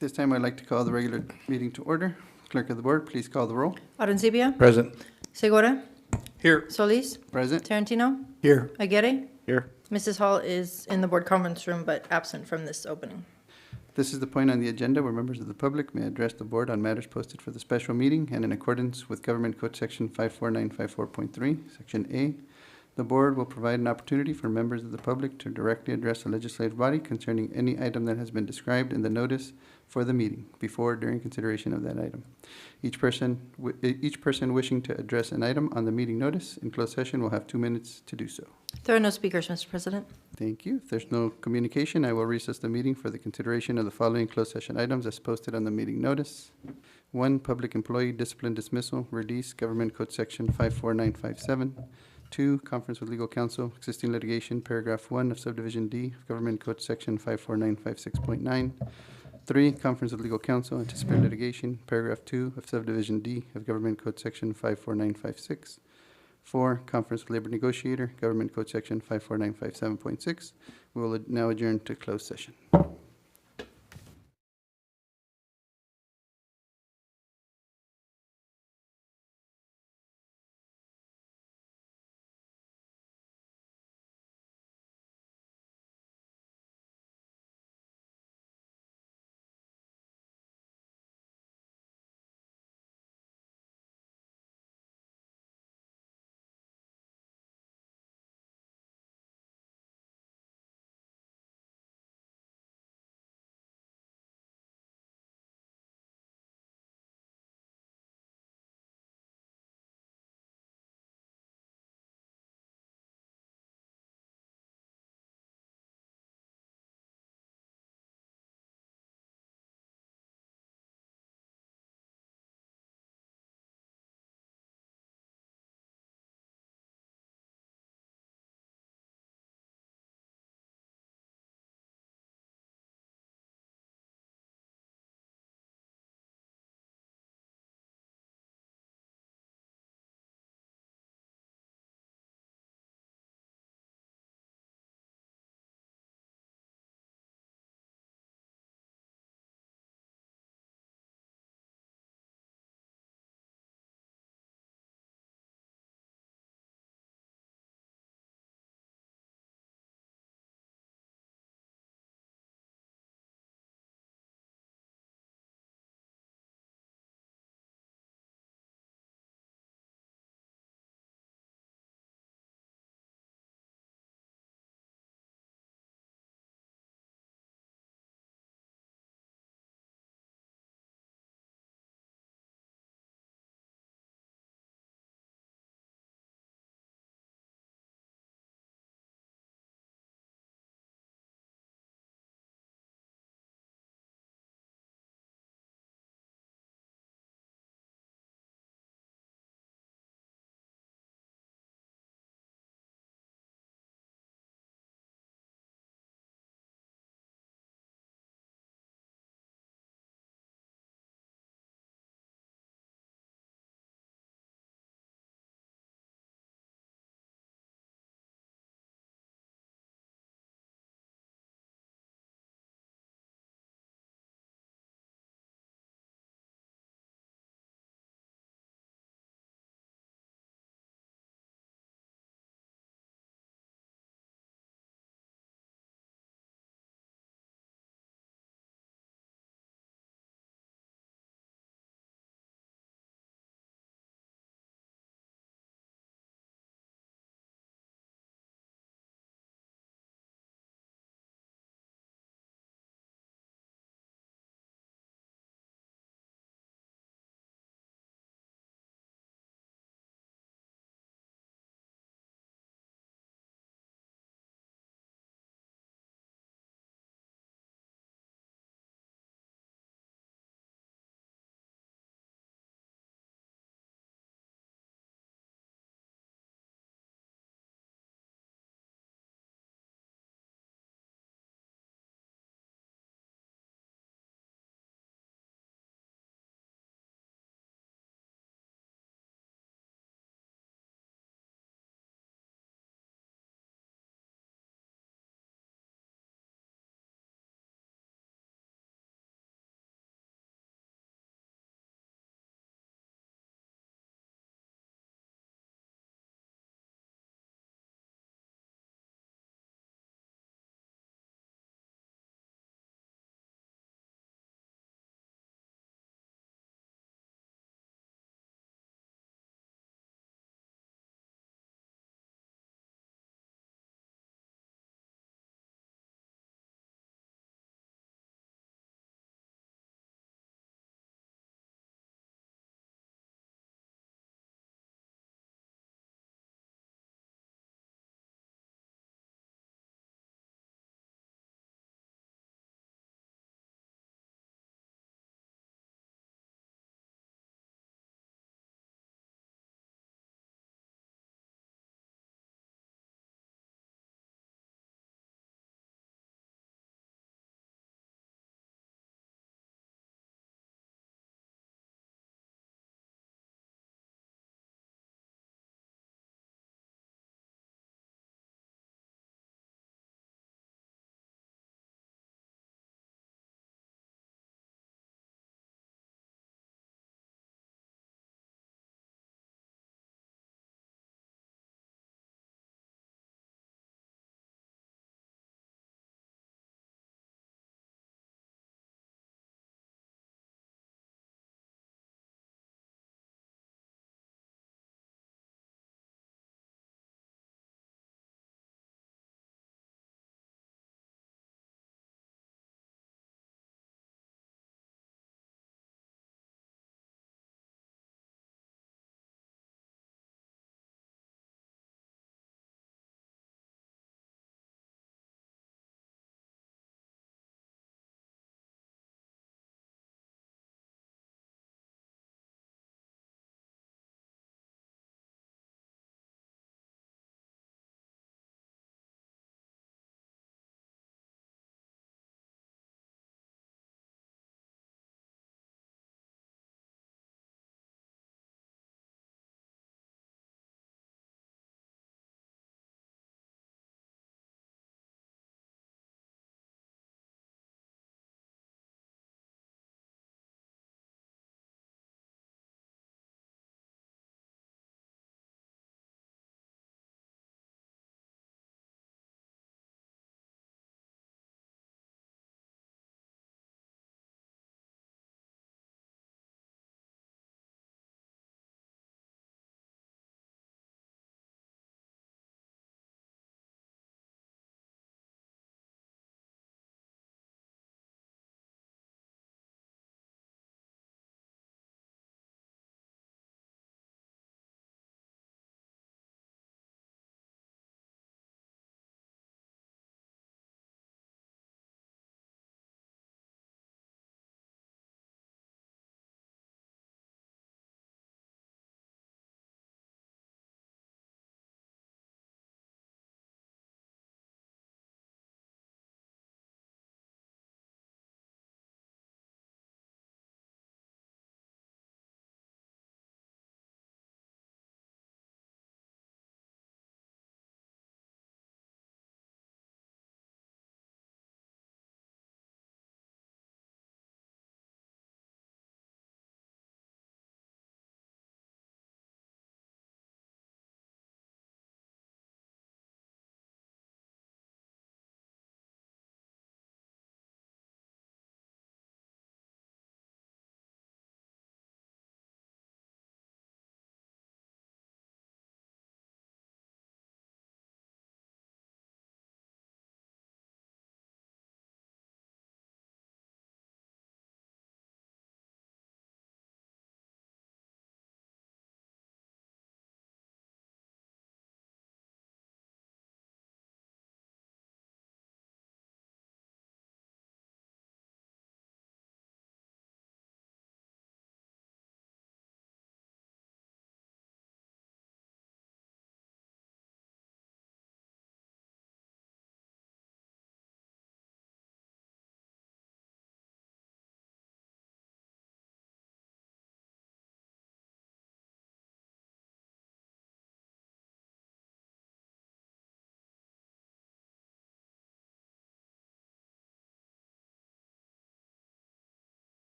This time I'd like to call the regular meeting to order. Clerk of the board, please call the roll. Arencibia, Present. Segura, Here. Solis, Present. Tarantino, Here. Aguirre. Here. Mrs. Hall is in the board conference room but absent from this opening. This is the point on the agenda where members of the public may address the board on matters posted for the special meeting and in accordance with Government Code Section 54954.3, Section A. The board will provide an opportunity for members of the public to directly address the legislative body concerning any item that has been described in the notice for the meeting before or during consideration of that item. Each person wishing to address an item on the meeting notice in closed session will have 2 minutes to do so. There are no speakers, Mr. President. Thank you. If there's no communication, I will recess the meeting for the consideration of the following closed session items as posted on the meeting notice. 1, public employee discipline dismissal, release, Government Code Section 54957. 2, conference with legal counsel, existing litigation, paragraph 1 of subdivision D of Government Code Section 54956.9. 3, conference with legal counsel, anticipated litigation, paragraph 2 of subdivision D of Government Code Section 54956. 4, conference with labor negotiator, Government Code Section 54957.6. We will now adjourn to closed session.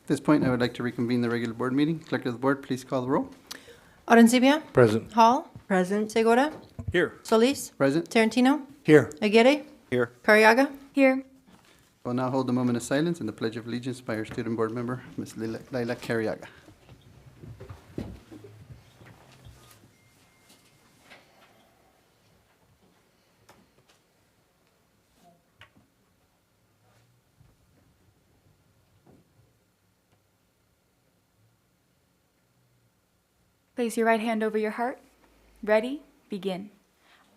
At this point, I would like to reconvene the regular board meeting. Clerk of the board, please call the roll. Arencibia? Present. Hall? Present. Segura? Here. Solis? Present. Tarantino? Here. Aguirre? Here. Carriaga? Here. We'll now hold a moment of silence and the Pledge of Allegiance by our student board member, Ms. Laila Carriaga. Place your right hand over your heart. Ready? Begin.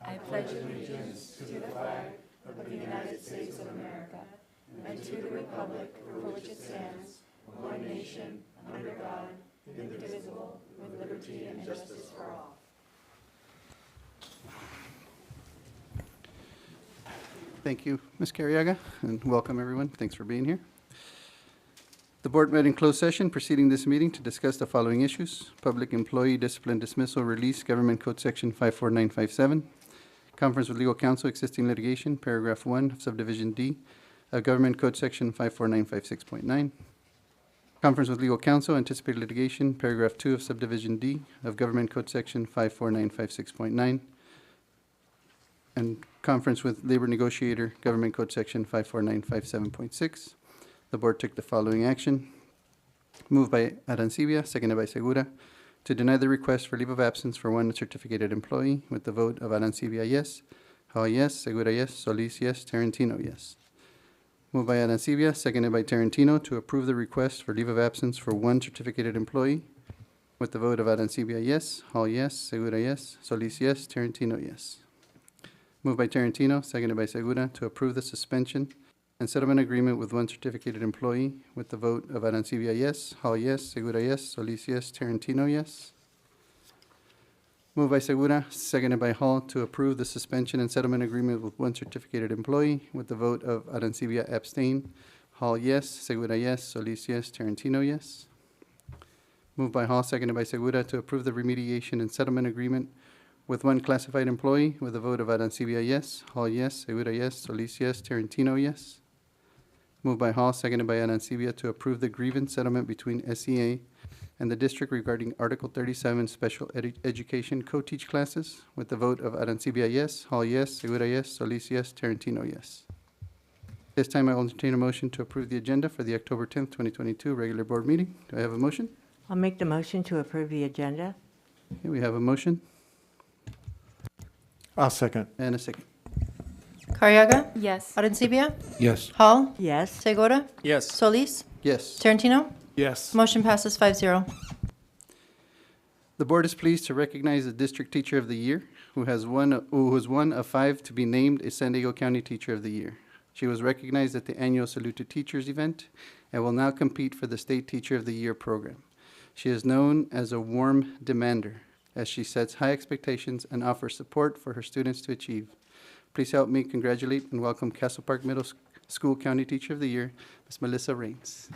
I pledge allegiance to the flag of the United States of America and to the republic for which it stands, one nation, under God, indivisible, with liberty and justice for all. Thank you, Ms. Carriaga, and welcome, everyone. Thanks for being here. The board met in closed session preceding this meeting to discuss the following issues: Public Employee Discipline Dismissal Release, Government Code Section 54957, Conference with Legal Counsel, Existing Litigation, Paragraph 1 of Subdivision D of Government Code Section 54956.9, Conference with Legal Counsel, Anticipated Litigation, Paragraph 2 of Subdivision D of Government Code Section 54956.9, and Conference with Labor Negotiator, Government Code Section 54957.6. The board took the following action. Moved by Arencibia, seconded by Segura, to deny the request for leave of absence for one certificated employee with the vote of Arencibia, yes. Hall, yes. Segura, yes. Solis, yes. Tarantino, yes. Moved by Arencibia, seconded by Tarantino, to approve the request for leave of absence for one certificated employee with the vote of Arencibia, yes. Hall, yes. Segura, yes. Solis, yes. Tarantino, yes. Moved by Tarantino, seconded by Segura, to approve the suspension and settlement agreement with one certificated employee with the vote of Arencibia, yes. Hall, yes. Segura, yes. Solis, yes. Tarantino, yes. Moved by Segura, seconded by Hall, to approve the suspension and settlement agreement with one certificated employee with the vote of Arencibia abstain. Hall, yes. Segura, yes. Solis, yes. Tarantino, yes. Moved by Hall, seconded by Segura, to approve the remediation and settlement agreement with one classified employee with the vote of Arencibia, yes. Hall, yes. Segura, yes. Solis, yes. Tarantino, yes. Moved by Hall, seconded by Arencibia, to approve the grievance settlement between SEA and the district regarding Article 37 Special Education Co-Teach classes with the vote of Arencibia, yes. Hall, yes. Segura, yes. Solis, yes. Tarantino, yes. This time I will entertain a motion to approve the agenda for the October 10th, 2022 regular board meeting. Do I have a motion? I'll make the motion to approve the agenda. Okay, we have a motion I'll second. and a second. Carriaga? Yes. Arencibia? Yes. Hall? Yes. Segura? Yes. Solis? Yes. Tarantino? Yes. Motion passes 5-0. The board is pleased to recognize the District Teacher of the Year, who was one of 5 to be named a San Diego County Teacher of the Year. She was recognized at the annual Salute to Teachers event and will now compete for the State Teacher of the Year program. She is known as a warm demander, as she sets high expectations and offers support for her students to achieve. Please help me congratulate and welcome Castle Park Middle School County Teacher of the Year, Ms. Melissa Raines.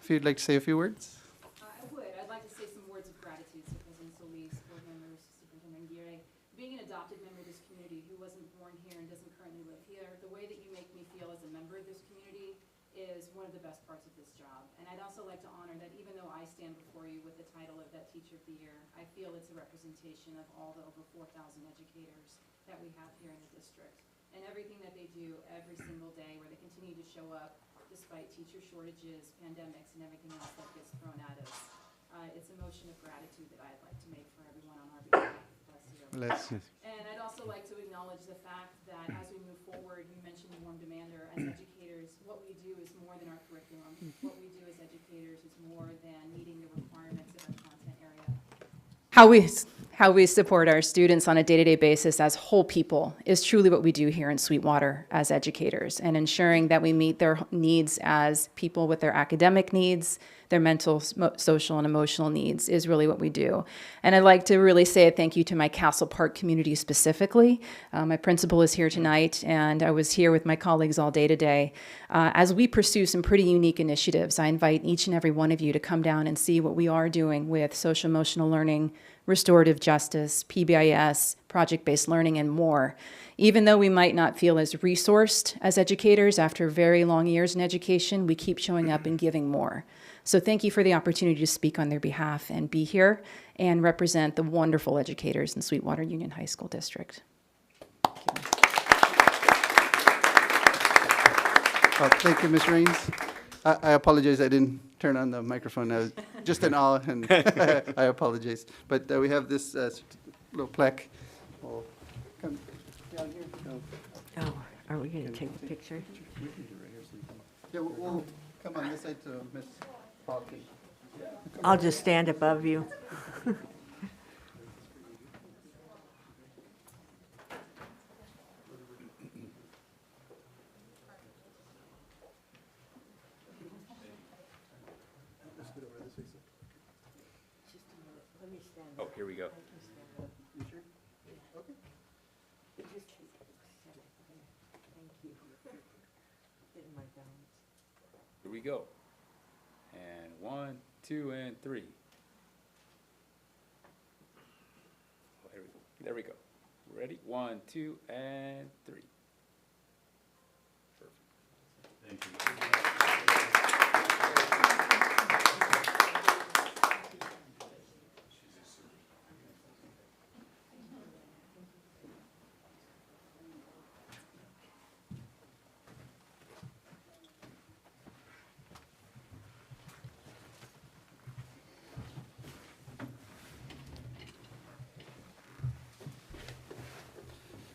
If you'd like to say a few words. I would. I'd like to say some words of gratitude to President Solis, board members, Superintendent Aguirre. Being an adopted member of this community who wasn't born here and doesn't currently live here, the way that you make me feel as a member of this community is one of the best parts of this job. And I'd also like to honor that even though I stand before you with the title of that Teacher of the Year, I feel it's a representation of all the over 4,000 educators that we have here in the district. And everything that they do every single day, where they continue to show up despite teacher shortages, pandemics, and everything else that gets thrown at us. It's a motion of gratitude that I'd like to make for everyone on our behalf. Bless you. And I'd also like to acknowledge the fact that as we move forward, you mentioned warm demander. As educators, what we do is more than our curriculum. What we do as educators is more than meeting the requirements of our content area. How we support our students on a day-to-day basis as whole people is truly what we do here in Sweetwater as educators, and ensuring that we meet their needs as people with their academic needs, their mental, social, and emotional needs is really what we do. And I'd like to really say a thank you to my Castle Park community specifically. My principal is here tonight, and I was here with my colleagues all day today. As we pursue some pretty unique initiatives, I invite each and every one of you to come down and see what we are doing with social emotional learning, restorative justice, PBIS, project-based learning, and more. Even though we might not feel as resourced as educators after very long years in education, we keep showing up and giving more. So thank you for the opportunity to speak on their behalf and be here and represent the wonderful educators in Sweetwater Union High School District. Thank you, Ms. Raines. I apologize, I didn't turn on the microphone. I was just in awe, and I apologize. But we have this little plaque. We'll come down here. No. Oh, are we going to take a picture? Yeah, we'll come on this side to Ms. Hawkins. I'll just stand above you. Oh, here we go. Here we go. And 1, 2, and 3. There we go. Ready? 1, 2, and 3. Perfect. Thank you.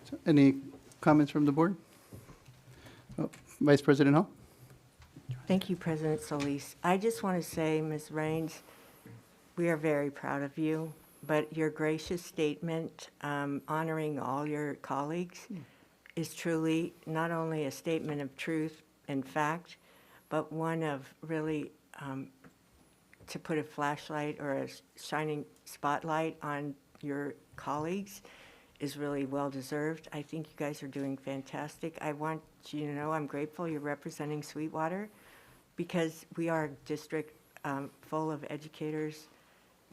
So, any comments from the board? Oh, Vice President Hall? Thank you, President Solis. I just want to say, Ms. Raines, we are very proud of you, but your gracious statement honoring all your colleagues is truly not only a statement of truth and fact, but one of really, to put a flashlight or a shining spotlight on your colleagues is really well-deserved. I think you guys are doing fantastic. I want you to know I'm grateful you're representing Sweetwater, because we are a district full of educators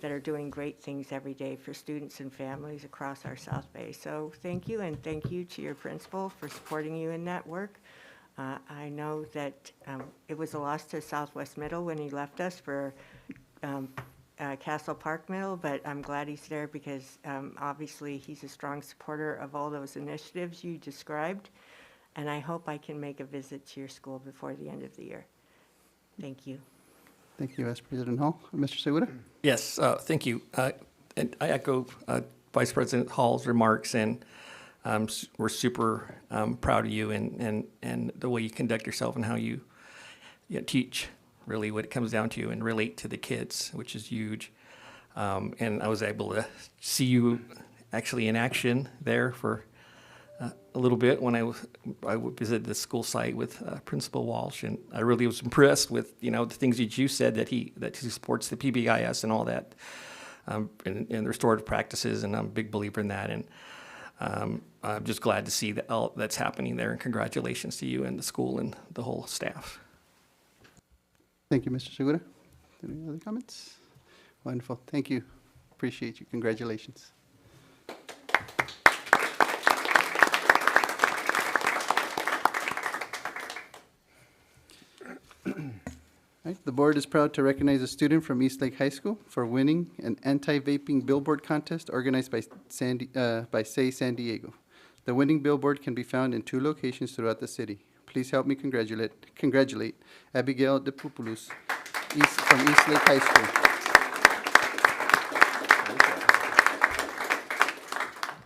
that are doing great things every day for students and families across our South Bay. So thank you, and thank you to your principal for supporting you in that work. I know that it was a loss to Southwest Middle when he left us for Castle Park Middle, but I'm glad he's there because obviously he's a strong supporter of all those initiatives you described, and I hope I can make a visit to your school before the end of the year. Thank you. Thank you, Vice President Hall. Mr. Segura? Yes, thank you. And I echo Vice President Hall's remarks, and we're super proud of you and the way you conduct yourself and how you teach, really what it comes down to, and relate to the kids, which is huge. And I was able to see you actually in action there for a little bit when I visited the school site with Principal Walsh, and I really was impressed with the things that you said, that he supports the PBIS and all that, and restorative practices, and I'm a big believer in that, and I'm just glad to see that all that's happening there, and congratulations to you and the school and the whole staff. Thank you, Mr. Segura. Any other comments? Wonderful. Thank you. Appreciate you. Congratulations. Right, the board is proud to recognize a student from Eastlake High School for winning an anti-vaping billboard contest organized by Say San Diego. The winning billboard can be found in 2 locations throughout the city. Please help me congratulate Abigail Deplorable from Eastlake High School.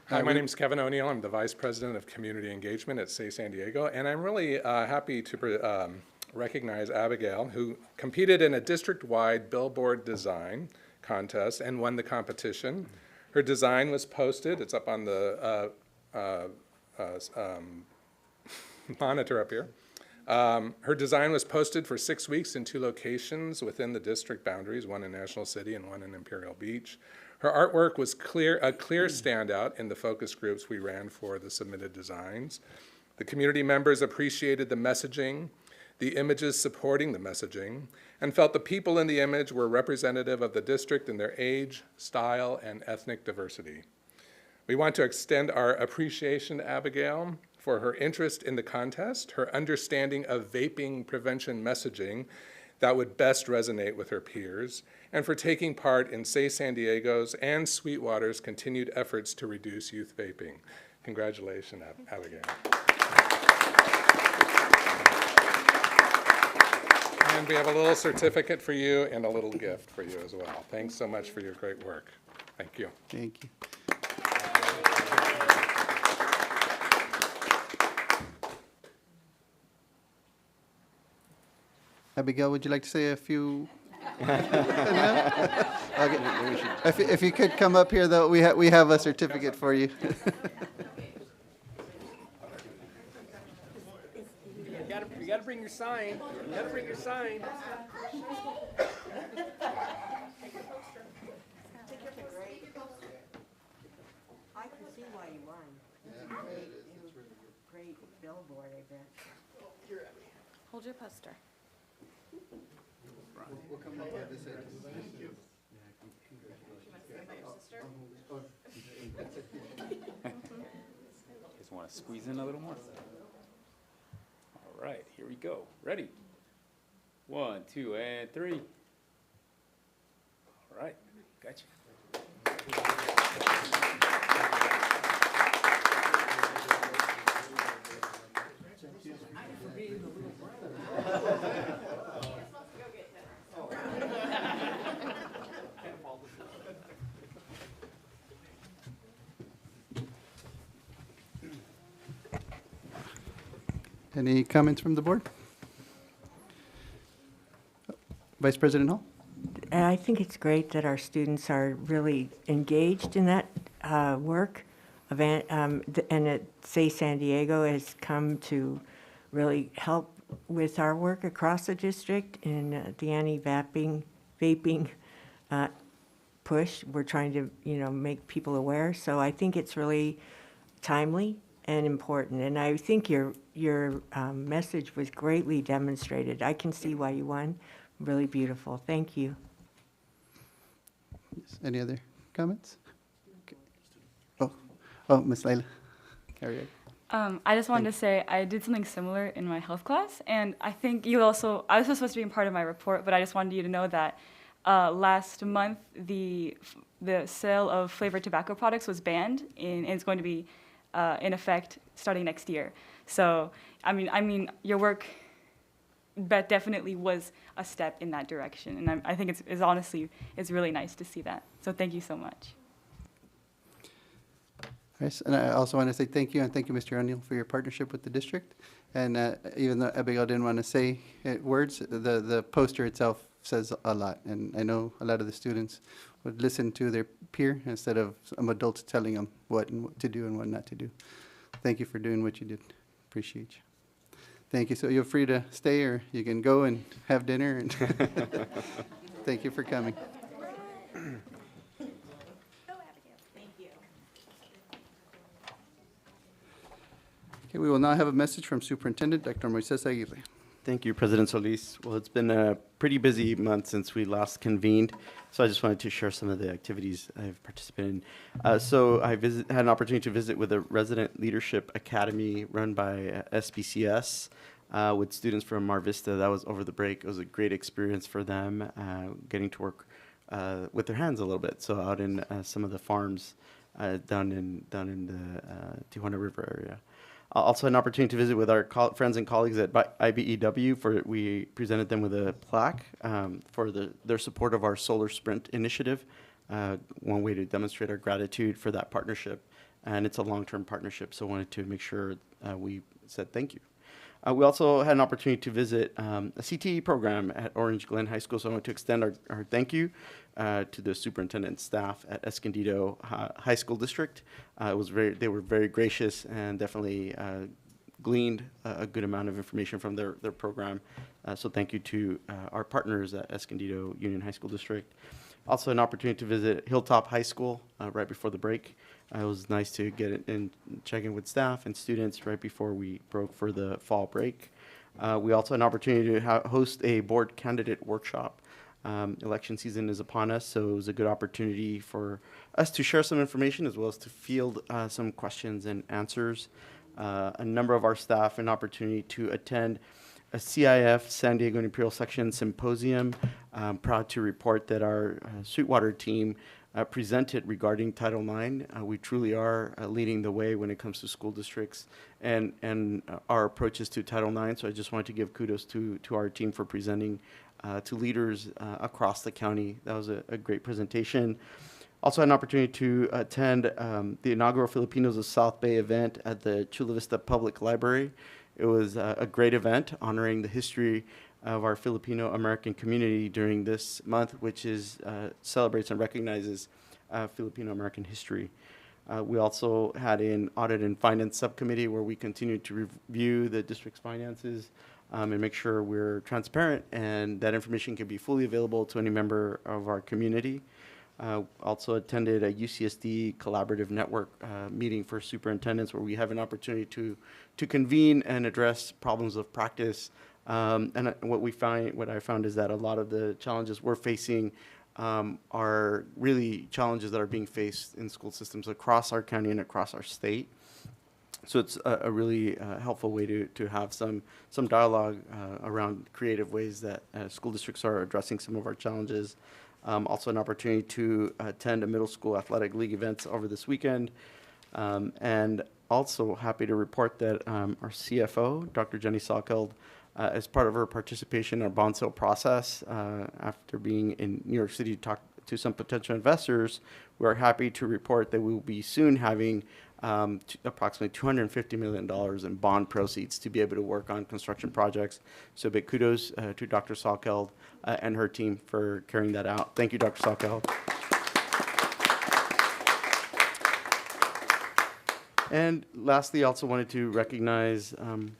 Hi, my name is Kevin O'Neill. I'm the Vice President of Community Engagement at Say San Diego, and I'm really happy to recognize Abigail, who competed in a district-wide billboard design contest and won the competition. Her design was posted. It's up on the monitor up here. Her design was posted for 6 weeks in 2 locations within the district boundaries, one in National City and one in Imperial Beach. Her artwork was a clear standout in the focus groups we ran for the submitted designs. The community members appreciated the messaging, the images supporting the messaging, and felt the people in the image were representative of the district in their age, style, and ethnic diversity. We want to extend our appreciation to Abigail for her interest in the contest, her understanding of vaping prevention messaging that would best resonate with her peers, and for taking part in Say San Diego's and Sweetwater's continued efforts to reduce youth vaping. Congratulations, Abigail. And we have a little certificate for you and a little gift for you as well. Thanks so much for your great work. Thank you. Thank you. Abigail, would you like to say a few? Okay. If you could come up here, though, we have a certificate for you. You gotta bring your sign. You gotta bring your sign. I can see why you won. Great billboard, I bet. Hold your poster. We'll come up with this. Just want to squeeze in a little more. All right, here we go. Ready? 1, 2, and 3. All right, gotcha. Any comments from the board? Vice President Hall? And I think it's great that our students are really engaged in that work. And that Say San Diego has come to really help with our work across the district in the anti-vaping push. We're trying to, make people aware. So I think it's really timely and important. And I think your message was greatly demonstrated. I can see why you won. Really beautiful. Thank you. Yes. Any other comments? Okay. Oh, Ms. Laila. Carry on. I just wanted to say I did something similar in my health class, and I think I was supposed to be a part of my report, but I just wanted you to know that last month the sale of flavored tobacco products was banned, and it's going to be in effect starting next year. So, I mean, your work definitely was a step in that direction, and I think it's honestly really nice to see that. So, thank you so much. Yes, and I also want to say thank you, and thank you, Mr. O'Neill, for your partnership with the district. And even though Abigail didn't want to say words, the poster itself says a lot. And I know a lot of the students would listen to their peer instead of some adults telling them what to do and what not to do. Thank you for doing what you did. Appreciate you. Thank you. So you're free to stay, or you can go and have dinner. And thank you for coming. Okay, we will now have a message from Superintendent Dr. Moises Aguirre. Thank you, President Solis. Well, it's been a pretty busy month since we last convened, so I just wanted to share some of the activities I've participated in. So I had an opportunity to visit with a Resident Leadership Academy run by SPCS with students from Marvista. That was over the break. It was a great experience for them, getting to work with their hands a little bit. So out in some of the farms down in the Tijuana River area. Also an opportunity to visit with our friends and colleagues at IBEW. We presented them with a plaque for their support of our Solar Sprint initiative, one way to demonstrate our gratitude for that partnership. And it's a long-term partnership, so I wanted to make sure we said thank you. We also had an opportunity to visit a CTE program at Orange Glen High School, so I want to extend our thank you to the superintendent staff at Escondido High School District. They were very gracious and definitely gleaned a good amount of information from their program. So thank you to our partners at Escondido Union High School District. Also an opportunity to visit Hilltop High School right before the break. It was nice to get it and check in with staff and students right before we broke for the fall break. We also had an opportunity to host a board candidate workshop. Election season is upon us, so it was a good opportunity for us to share some information as well as to field some questions and answers. A number of our staff an opportunity to attend a CIF San Diego and Imperial Section Symposium. I'm proud to report that our Sweetwater team presented regarding Title IX. We truly are leading the way when it comes to school districts and our approaches to Title IX. So I just wanted to give kudos to our team for presenting to leaders across the county. That was a great presentation. Also had an opportunity to attend the inaugural Filipinos of South Bay event at the Chula Vista Public Library. It was a great event honoring the history of our Filipino-American community during this month, which is celebrates and recognizes Filipino-American history. We also had an Audit and Finance Subcommittee where we continued to review the district's finances and make sure we're transparent and that information can be fully available to any member of our community. Also attended a UCSD collaborative network meeting for superintendents where we have an opportunity to convene and address problems of practice. And what I found is that a lot of the challenges we're facing are really challenges that are being faced in school systems across our county and across our state. So it's a really helpful way to have some dialogue around creative ways that school districts are addressing some of our challenges. Also an opportunity to attend a middle school athletic league events over this weekend. And also happy to report that our CFO, Dr. Jenny Salkeld, as part of her participation in our bond sale process, after being in New York City to talk to some potential investors, we are happy to report that we will be soon having approximately $250 million in bond proceeds to be able to work on construction projects. So big kudos to Dr. Salkeld and her team for carrying that out. Thank you, Dr. Salkeld. And lastly, I also wanted to recognize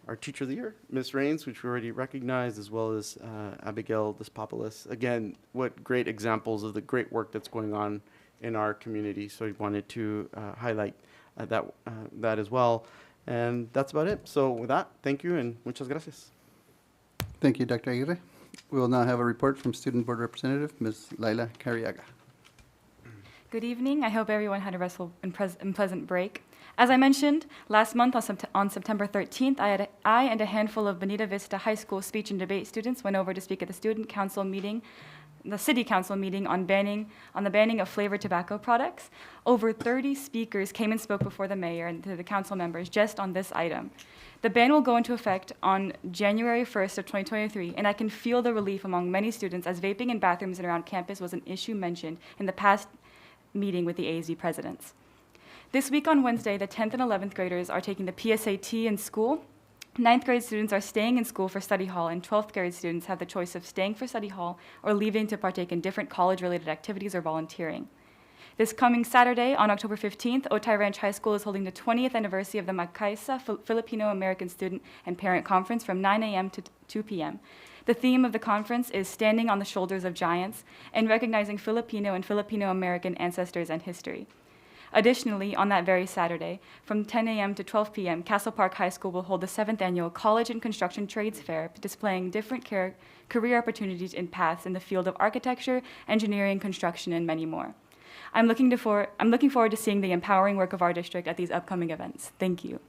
our Teacher of the Year, Ms. Rains, which we already recognized, as well as Abigail Despopoulos. Again, what great examples of the great work that's going on in our community. So I wanted to highlight that as well. And that's about it. So with that, thank you and muchas gracias. Thank you, Dr. Aguirre. We will now have a report from Student Board Representative, Ms. Laila Carriaga. Good evening. I hope everyone had a restful and pleasant break. As I mentioned, last month on September 13th, I and a handful of Bonita Vista High School speech and debate students went over to speak at the student council meeting, the city council meeting on the banning of flavored tobacco products. Over 30 speakers came and spoke before the mayor and to the council members just on this item. The ban will go into effect on January 1st of 2023, and I can feel the relief among many students as vaping in bathrooms and around campus was an issue mentioned in the past meeting with the AZ presidents. This week on Wednesday, the 10th and 11th graders are taking the PSAT in school. 9th grade students are staying in school for study hall, and 12th grade students have the choice of staying for study hall or leaving to partake in different college-related activities or volunteering. This coming Saturday, on October 15th, Otay Ranch High School is holding the 20th anniversary of the Makaisa Filipino-American Student and Parent Conference from 9 a.m. to 2 p.m. The theme of the conference is Standing on the Shoulders of Giants and recognizing Filipino and Filipino-American ancestors and history. Additionally, on that very Saturday, from 10 a.m. to 12 p.m., Castle Park High School will hold the 7th Annual College and Construction Trades Fair, displaying different career opportunities and paths in the field of architecture, engineering, construction, and many more. I'm looking forward to seeing the empowering work of our district at these upcoming events. Thank you.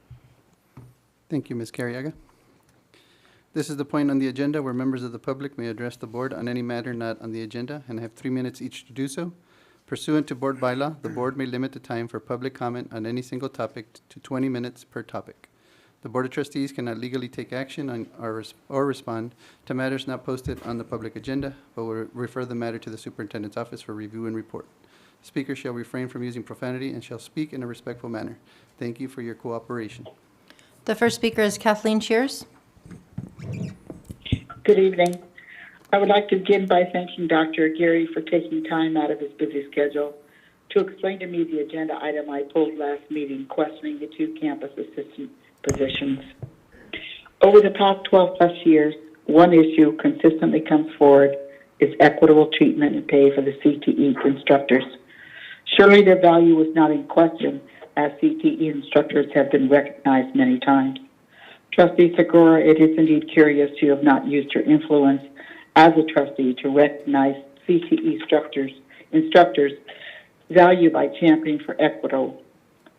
Thank you, Ms. Carriaga. This is the point on the agenda where members of the public may address the board on any matter not on the agenda and have 3 minutes each to do so. Pursuant to board bylaw, the board may limit the time for public comment on any single topic to 20 minutes per topic. The Board of Trustees cannot legally take action on or respond to matters not posted on the public agenda, but will refer the matter to the superintendent's office for review and report. Speakers shall refrain from using profanity and shall speak in a respectful manner. Thank you for your cooperation. The first speaker is Kathleen Shears. Good evening. I would like to begin by thanking Dr. Aguirre for taking time out of his busy schedule to explain to me the agenda item I pulled last meeting, questioning the 2 campus assistant positions. Over the past 12 plus years, one issue consistently comes forward is equitable treatment and pay for the CTE instructors. Surely their value was not in question, as CTE instructors have been recognized many times. Trustee Segura, it is indeed curious you have not used your influence as a trustee to recognize CTE instructors' value by championing for equitable.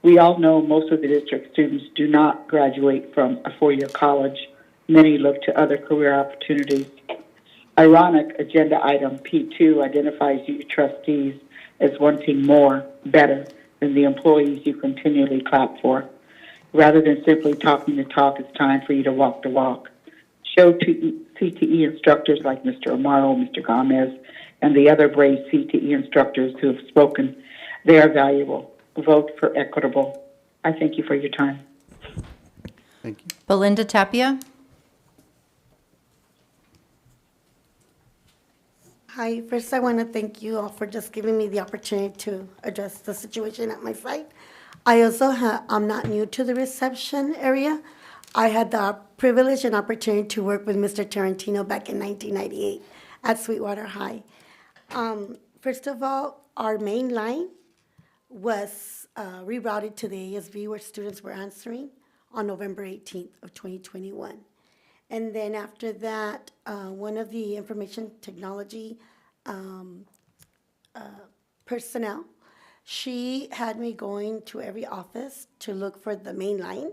We all know most of the district students do not graduate from a four-year college. Many look to other career opportunities. Ironic, agenda item P2 identifies you trustees as wanting more, better than the employees you continually clap for. Rather than simply talking the talk, it's time for you to walk the walk. Show CTE instructors like Mr. Amaro, Mr. Gomez, and the other brave CTE instructors who have spoken they are valuable. Vote for equitable. I thank you for your time. Thank you. Belinda Tapia. Hi, first I want to thank you all for just giving me the opportunity to address the situation at my site. I'm not new to the reception area. I had the privilege and opportunity to work with Mr. Tarantino back in 1998 at Sweetwater High. First of all, our main line was rerouted to the ASB where students were answering on November 18th of 2021. And then after that, one of the information technology personnel, she had me going to every office to look for the main line,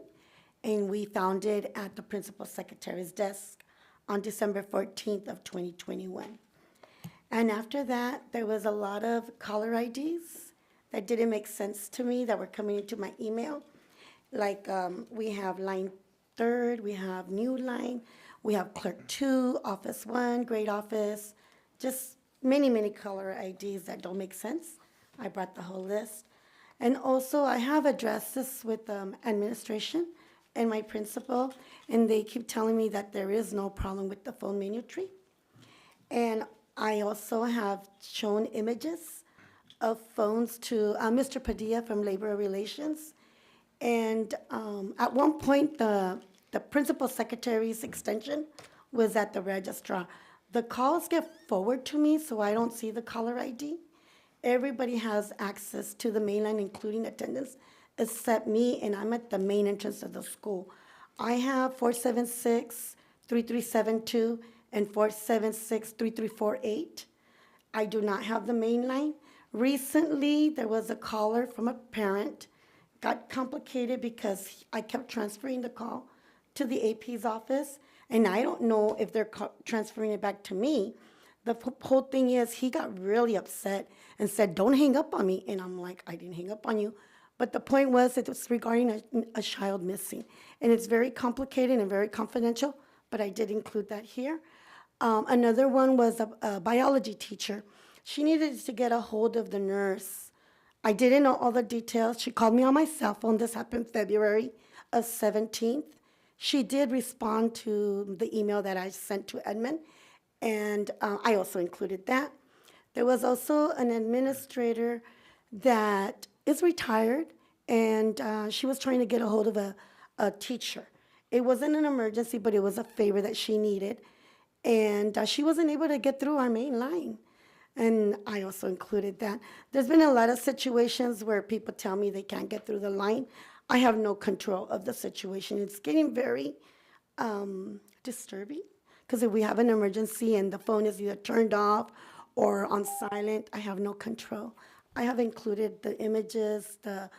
and we found it at the principal secretary's desk on December 14th of 2021. And after that, there was a lot of caller IDs that didn't make sense to me that were coming into my email. Like we have line 3rd, we have new line, we have clerk 2, office 1, grade office, just many, many caller IDs that don't make sense. I brought the whole list. And also I have addressed this with administration and my principal, and they keep telling me that there is no problem with the phone menu tree. And I also have shown images of phones to Mr. Padilla from Labor Relations. And at one point, the principal secretary's extension was at the registrar. The calls get forwarded to me, so I don't see the caller ID. Everybody has access to the main line, including attendance, except me, and I'm at the main entrance of the school. I have 476-3372 and 476-3348. I do not have the main line. Recently, there was a caller from a parent. Got complicated because I kept transferring the call to the AP's office, and I don't know if they're transferring it back to me. The whole thing is he got really upset and said, "Don't hang up on me." And I'm like, "I didn't hang up on you." But the point was it was regarding a child missing. And it's very complicated and very confidential, but I did include that here. Another one was a biology teacher. She needed to get a hold of the nurse. I didn't know all the details. She called me on my cell phone. This happened February of 17th. She did respond to the email that I sent to Edmund, and I also included that. There was also an administrator that is retired, and she was trying to get a hold of a teacher. It wasn't an emergency, but it was a favor that she needed, and she wasn't able to get through our main line. And I also included that. There's been a lot of situations where people tell me they can't get through the line. I have no control of the situation. It's getting very disturbing, because if we have an emergency and the phone is either turned off or on silent, I have no control. I have included the images, the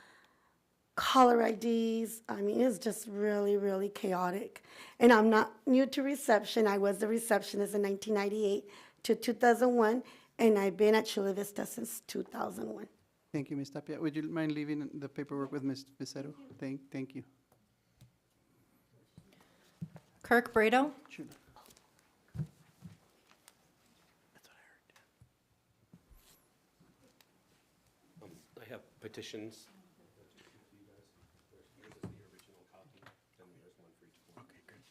caller IDs. I mean, it's just really, really chaotic. And I'm not new to reception. I was the receptionist in 1998 to 2001. And I've been at Chula Vista since 2001. Thank you, Ms. Tapia. Would you mind leaving the paperwork with Ms. Vicero? Thank you. Kirk Brado. Chula. I have petitions. Okay, great.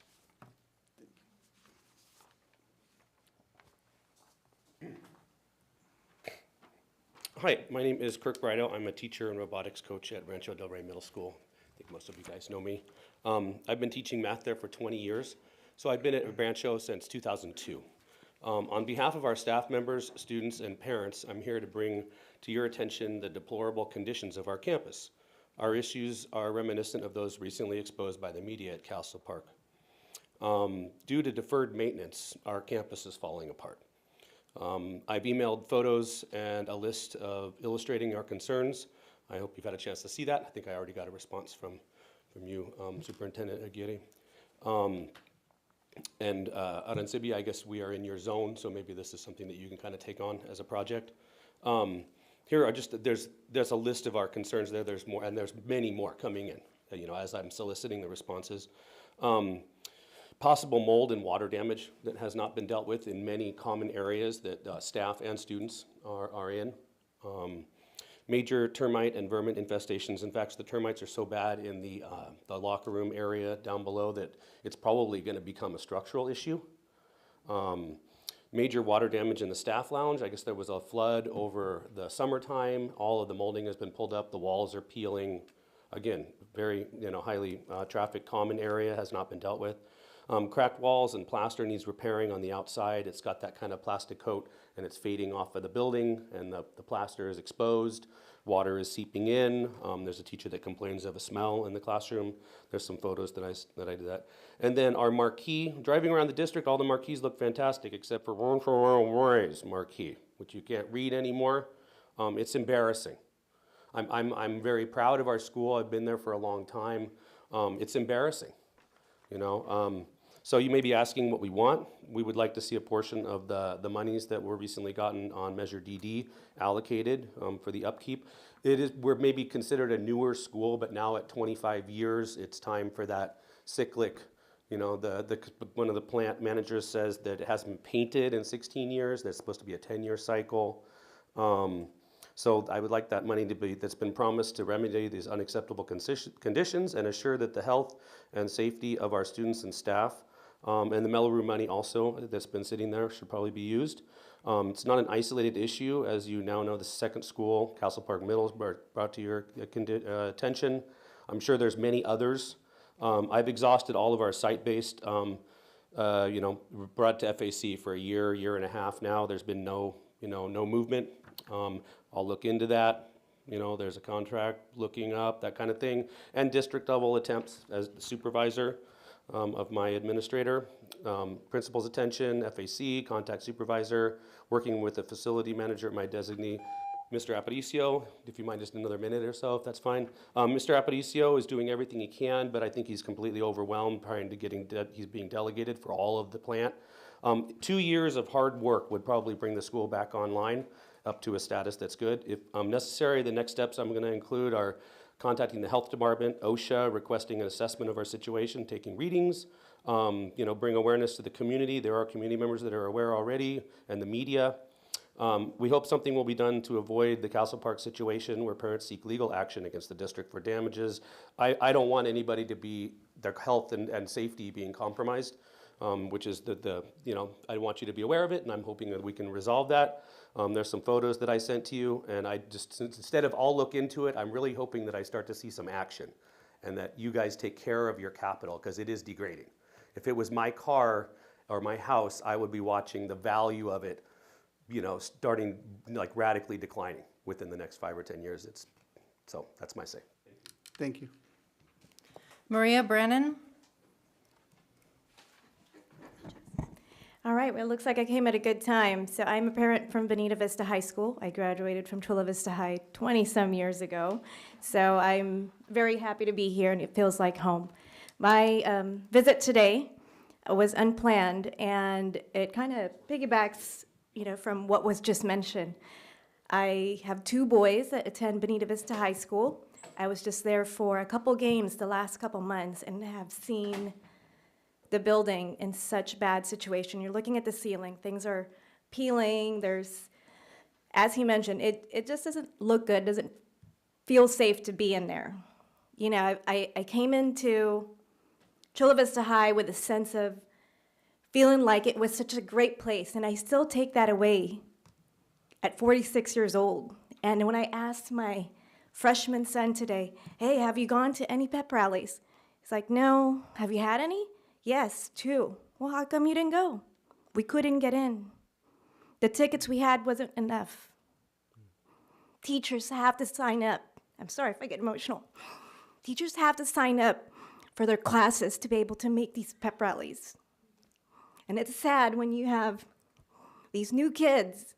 Hi, my name is Kirk Brido. I'm a teacher and robotics coach at Rancho Del Rey Middle School. think most of you guys know me. I've been teaching math there for 20 years, so I've been at Rancho since 2002. On behalf of our staff members, students, and parents, I'm here to bring to your attention the deplorable conditions of our campus. Our issues are reminiscent of those recently exposed by the media at Castle Park. Due to deferred maintenance, our campus is falling apart. I've emailed photos and a list of illustrating our concerns. I hope you've had a chance to see that. I think I already got a response from you, Superintendent Aguirre. And Arancibia, I guess we are in your zone, so maybe this is something that you can kind of take on as a project. Here are just, there's a list of our concerns there. There's more, and there's many more coming in, as I'm soliciting the responses. Possible mold and water damage that has not been dealt with in many common areas that staff and students are in. Major termite and vermin infestations. In fact, the termites are so bad in the locker room area down below that it's probably going to become a structural issue. Major water damage in the staff lounge. I guess there was a flood over the summertime. All of the molding has been pulled up. The walls are peeling. Again, very highly trafficked common area, has not been dealt with. Cracked walls and plaster needs repairing on the outside. It's got that kind of plastic coat and it's fading off of the building, and the plaster is exposed. Water is seeping in. There's a teacher that complains of a smell in the classroom. There's some photos that I did that. And then our marquee, driving around the district, all the marquees look fantastic except for Roy's marquee, which you can't read anymore. It's embarrassing. I'm very proud of our school. I've been there for a long time. It's embarrassing, So you may be asking what we want. We would like to see a portion of the monies that were recently gotten on Measure DD allocated for the upkeep. We're maybe considered a newer school, but now at 25 years, it's time for that cyclic. One of the plant managers says that it hasn't been painted in 16 years. That's supposed to be a 10-year cycle. So I would like that money that's been promised to remedy these unacceptable conditions and assure that the health and safety of our students and staff, and the Mellow money also that's been sitting there should probably be used. It's not an isolated issue. As you now know, the second school, Castle Park Middle, is brought to your attention. I'm sure there's many others. I've exhausted all of our site-based, brought to FAC for a year and a half now. There's been no movement. I'll look into that. There's a contract looking up, that kind of thing. And district level attempts as the supervisor of my administrator. Principal's attention, FAC, contact supervisor, working with the facility manager at my designee, Mr. Aparicio. If you mind just another minute or so, if that's fine. Mr. Aparicio is doing everything he can, but I think he's completely overwhelmed he's being delegated for all of the plant. 2 years of hard work would probably bring the school back online up to a status that's good. If necessary, the next steps I'm going to include are contacting the health department, OSHA, requesting an assessment of our situation, taking readings, bring awareness to the community. There are community members that are aware already, and the media. We hope something will be done to avoid the Castle Park situation where parents seek legal action against the district for damages. I don't want anybody to be, their health and safety being compromised. Which is I want you to be aware of it, and I'm hoping that we can resolve that. There's some photos that I sent to you, and instead of I'll look into it, I'm really hoping that I start to see some action and that you guys take care of your capital, because it is degrading. If it was my car or my house, I would be watching the value of it, starting radically declining within the next 5 or 10 years. So that's my say. Thank you. Maria Brannon? All right, well, it looks like I came at a good time. So I'm a parent from Bonita Vista High School. I graduated from Chula Vista High 20-some years ago. So I'm very happy to be here, and it feels like home. My visit today was unplanned, and it kind of piggybacks, from what was just mentioned. I have 2 boys that attend Bonita Vista High School. I was just there for a couple games the last couple months and have seen the building in such bad situation. You're looking at the ceiling, things are peeling, as he mentioned, it just doesn't look good, doesn't feel safe to be in there. I came into Chula Vista High with a sense of feeling like it was such a great place, and I still take that away at 46 years old. And when I asked my freshman son today, hey, have you gone to any pep rallies? He's like, no. Have you had any? Yes, 2. Well, how come you didn't go? We couldn't get in. The tickets we had wasn't enough. Teachers have to sign up. I'm sorry if I get emotional. Teachers have to sign up for their classes to be able to make these pep rallies. And it's sad when you have these new kids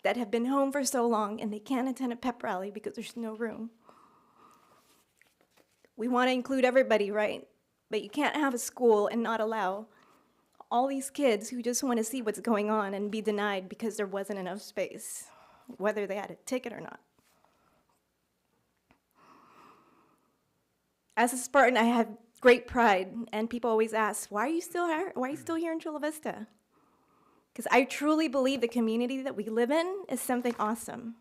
that have been home for so long and they can't attend a pep rally because there's no room. We want to include everybody, right? But you can't have a school and not allow all these kids who just want to see what's going on and be denied because there wasn't enough space, whether they had a ticket or not. As a Spartan, I have great pride, and people always ask, why are you still here? Why are you still here in Chula Vista? Because I truly believe the community that we live in is something awesome.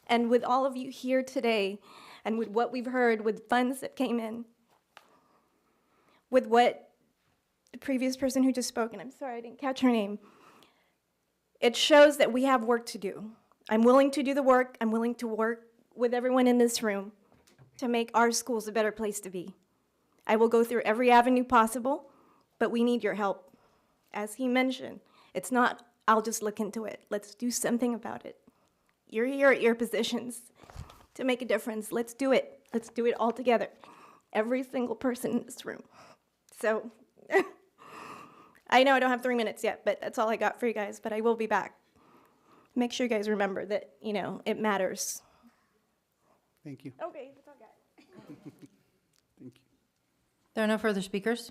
And with all of you here today, and with what we've heard, with funds that came in, with what the previous person who just spoke, and I'm sorry I didn't catch her name, it shows that we have work to do. I'm willing to do the work. I'm willing to work with everyone in this room to make our schools a better place to be. I will go through every avenue possible, but we need your help. As he mentioned, it's not, I'll just look into it. Let's do something about it. You're here at your positions to make a difference. Let's do it. Let's do it all together. Every single person in this room. So, I know I don't have 3 minutes yet, but that's all I got for you guys, but I will be back. Make sure you guys remember that, you know, it matters. Thank you. Okay, that's all I got. Thank you. There are no further speakers.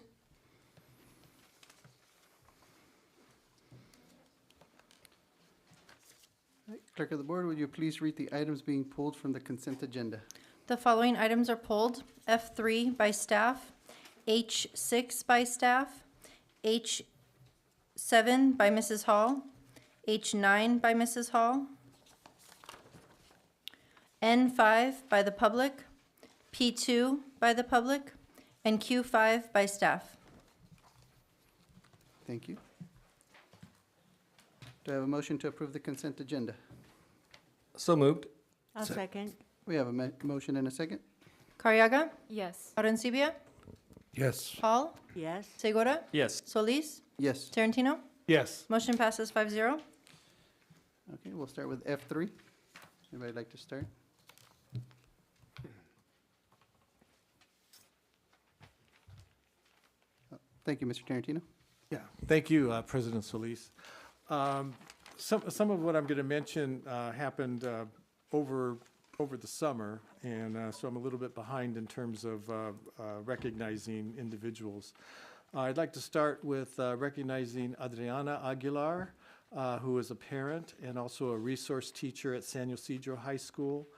All right, Clerk of the Board, would you please read the items being pulled from the consent agenda? The following items are pulled: F3 by staff, H6 by staff, H7 by Mrs. Hall, H9 by Mrs. Hall, N5 by the public, P2 by the public, and Q5 by staff. Thank you. Do I have a motion to approve the consent agenda? So moved. I'll second. We have a motion and a second. Carriaga? Yes. Arencibia? Yes. Hall? Yes. Segura? Yes. Solis? Yes. Tarantino? Yes. Motion passes 5-0. Okay, we'll start with F3. Anybody like to start? Thank you, Mr. Tarantino. Yeah, thank you, President Solis. Some of what I'm going to mention happened over the summer, and so I'm a little bit behind in terms of recognizing individuals. I'd like to start with recognizing Adriana Aguilar, who is a parent and also a resource teacher at San Ysidro High School.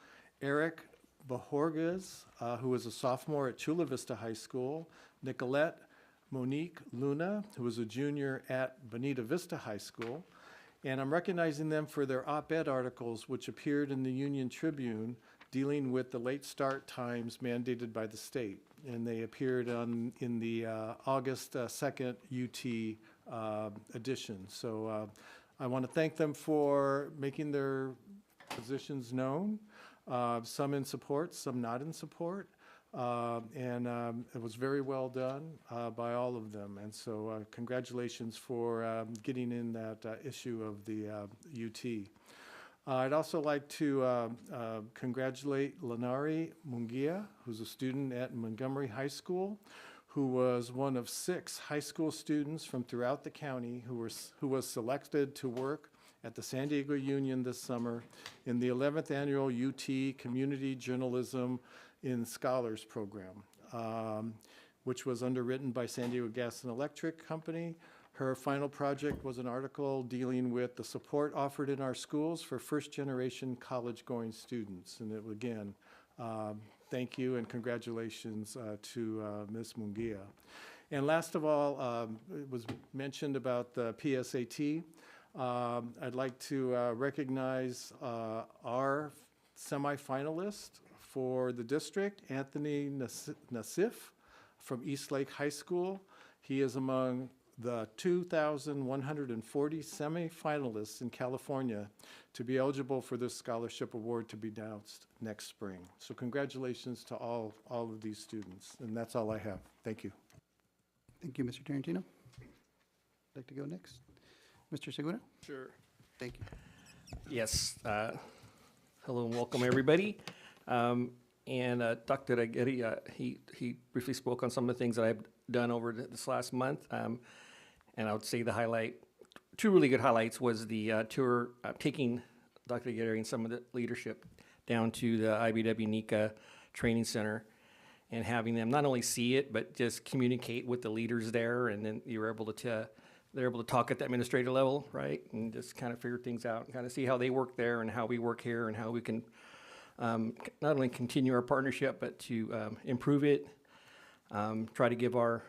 Eric Bajorges, who is a sophomore at Chula Vista High School. Nicolette Monique Luna, who is a junior at Bonita Vista High School. And I'm recognizing them for their op-ed articles, which appeared in the Union Tribune, dealing with the late start times mandated by the state. And they appeared in the August 2nd UT edition. So I want to thank them for making their positions known, some in support, some not in support. And it was very well done by all of them. And so congratulations for getting in that issue of the UT. I'd also like to congratulate Lanari Mungia, who's a student at Montgomery High School, who was one of 6 high school students from throughout the county who was selected to work at the San Diego Union this summer in the 11th annual UT Community Journalism in Scholars program, which was underwritten by San Diego Gas and Electric Company. Her final project was an article dealing with the support offered in our schools for first-generation college-going students. And it, again, thank you and congratulations to Ms. Mungia. And last of all, it was mentioned about the PSAT. I'd like to recognize our semifinalist for the district, Anthony Nassif from East Lake High School. He is among the 2,140 semifinalists in California to be eligible for this scholarship award to be announced next spring. So congratulations to all of these students, and that's all I have. Thank you. Thank you, Mr. Tarantino. Like to go next? Mr. Segura? Sure. Thank you. Yes. Hello and welcome, everybody. And Dr. Aguirre, he briefly spoke on some of the things that I've done over this last month. And I would say the highlight, two really good highlights, was the tour, taking Dr. Aguirre and some of the leadership down to the IBW NICA Training Center and having them not only see it, but just communicate with the leaders there. And then you were able to they're able to talk at the administrator level, right? And just kind of figure things out and kind of see how they work there and how we work here and how we can not only continue our partnership, but to improve it, try to give our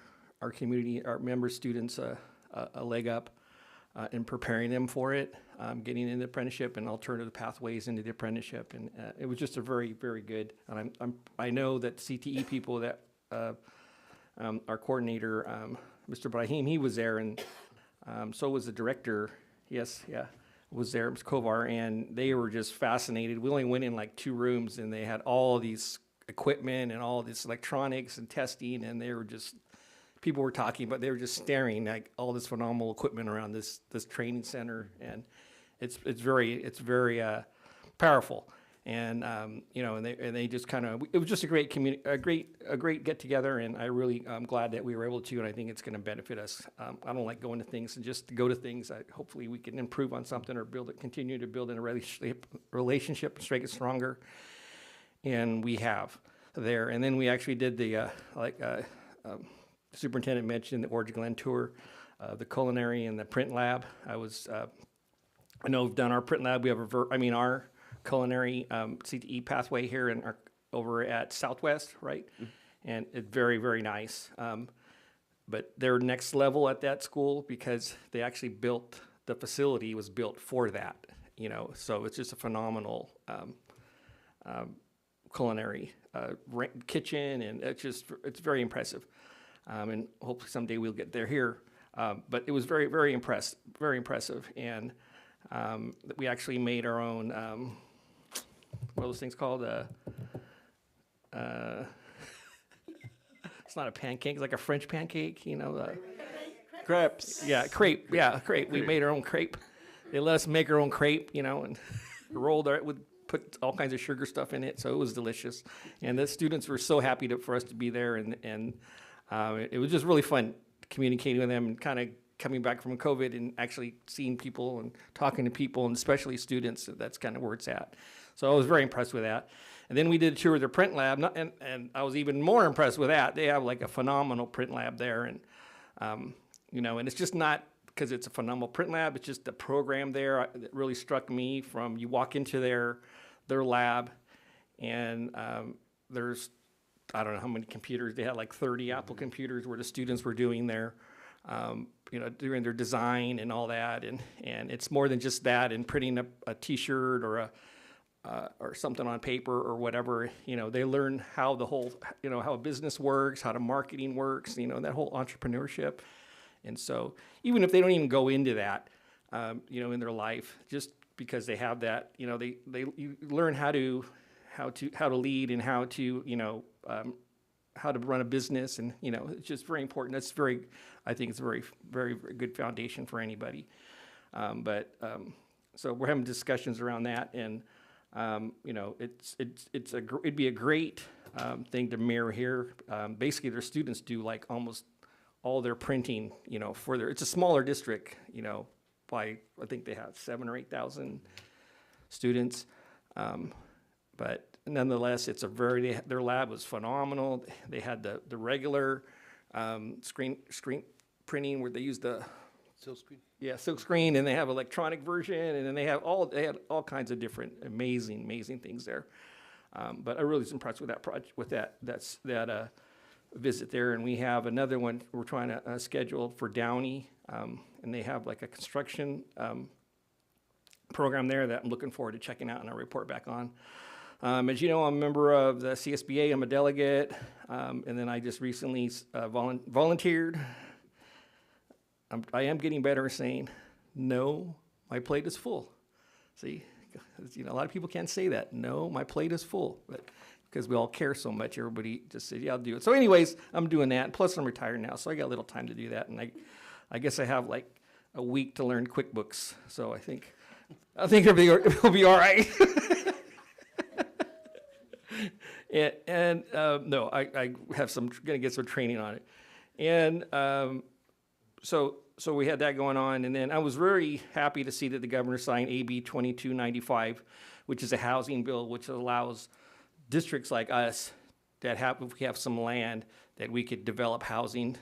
community, our member students a leg up in preparing them for it, getting into apprenticeship and alternative pathways into the apprenticeship. And it was just a very, very good, and I know that CTE people that our coordinator, Mr. Brahim, he was there, and so was the director, was there, Ms. Kovar, and they were just fascinated. We only went in like 2 rooms, and they had all these equipment and all this electronics and testing, and they were just, people were talking, but they were just staring at all this phenomenal equipment around this training center, and it's very powerful. And and they just kind of, it was just a great get together, and I really am glad that we were able to, and I think it's going to benefit us. I don't like going to things and just to go to things. Hopefully we can improve on something or continue to build in a relationship, make it stronger, and we have there. And then we actually did the superintendent mentioned the Orange Glen tour, the culinary and the print lab. I know we've done our print lab. We have our culinary CTE pathway here over at Southwest, right? Mm-hmm. And it's very, very nice. But they're next level at that school because they actually built, the facility was built for that, so it's just a phenomenal culinary kitchen, and it's very impressive. And hopefully someday we'll get there here. But it was very, very impressive. And we actually made our own, what are those things called? It's not a pancake, it's like a French pancake, crepes. Yeah, crepe. We made our own crepe. They let us make our own crepe, and rolled it with, put all kinds of sugar stuff in it, so it was delicious. And the students were so happy for us to be there, and it was just really fun communicating with them and kind of coming back from COVID and actually seeing people and talking to people, and especially students. That's kind of where it's at. So I was very impressed with that. And then we did a tour of their print lab, and I was even more impressed with that. They have like a phenomenal print lab there, and and it's just not because it's a phenomenal print lab. It's just the program there that really struck me. From you walk into their lab, and there's, I don't know how many computers. They had like 30 Apple computers where the students were doing their doing their design and all that, and it's more than just that, and printing a T-shirt or something on paper or whatever. They learn how the whole, how a business works, how the marketing works, that whole entrepreneurship. And so even if they don't even go into that, in their life, just because they have that, you learn how to lead and how to, how to run a business, and it's just very important. I think it's a very, very, very good foundation for anybody. So we're having discussions around that, and it'd be a great thing to mirror here. Basically, their students do like almost all their printing, it's a smaller district, by, I think they have 7,000 or 8,000 students. But nonetheless, their lab was phenomenal. They had the regular screen printing where they use the silk screen. Yeah, silk screen, and they have electronic version, and then they had all kinds of different amazing things there. But I really was impressed with that project, with that visit there. And we have another one we're trying to schedule for Downey, and they have like a construction program there that I'm looking forward to checking out and I'll report back on. As you know, I'm a member of the CSBA. I'm a delegate, and then I just recently volunteered I am getting better at saying, no, my plate is full. See, a lot of people can't say that. No, my plate is full, but because we all care so much, everybody just said, yeah, I'll do it. So anyways, I'm doing that. Plus I'm retired now, so I got a little time to do that. And I guess I have like a week to learn QuickBooks. So I think everything will be all right. No, I have gonna get some training on it. And so we had that going on, and then I was very happy to see that the governor signed AB 2295, which is a housing bill which allows districts like us that if we have some land, that we could develop housing.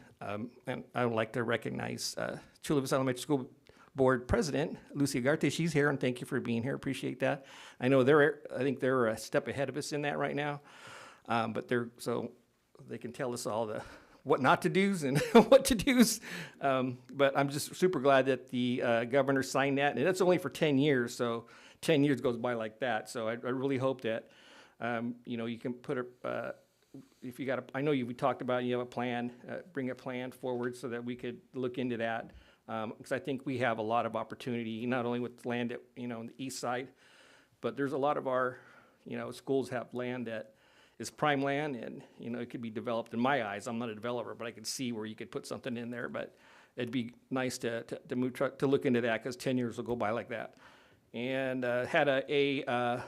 And I would like to recognize Chula Vista Elementary School Board President, Lucy Agarte. She's here, and thank you for being here. Appreciate that. I know I think they're a step ahead of us in that right now. But so they can tell us all what not to do's and what to do's. But I'm just super glad that the governor signed that, and that's only for 10 years. So 10 years goes by like that. So I really hope that, you can put if you got I know we talked about, you have a plan, bring a plan forward so that we could look into that. Because I think we have a lot of opportunity, not only with land on the east side, but there's a lot of our, schools have land that is prime land, and, it could be developed. In my eyes, I'm not a developer, but I could see where you could put something in there. But it'd be nice to look into that, because 10 years will go by like that. And had a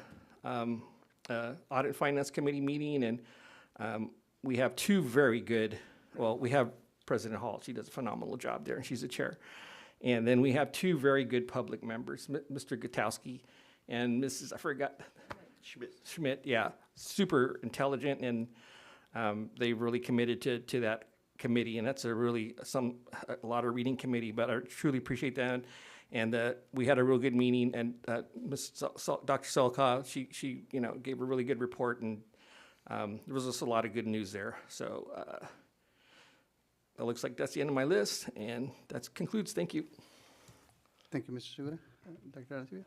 Audit and Finance Committee meeting, and we have two very good, we have President Hall. She does a phenomenal job there, and she's the chair. And then we have two very good public members, Mr. Gutowski and Mrs. Schmidt, yeah, super intelligent, and they really committed to that committee, and that's a lot of reading committee, but I truly appreciate that. And we had a real good Dr. Selka, she gave a really good report, and there was just a lot of good news there. So it looks like that's the end of my list, and that concludes. Thank you. Thank you, Mr. Segura. Dr. Aracibia?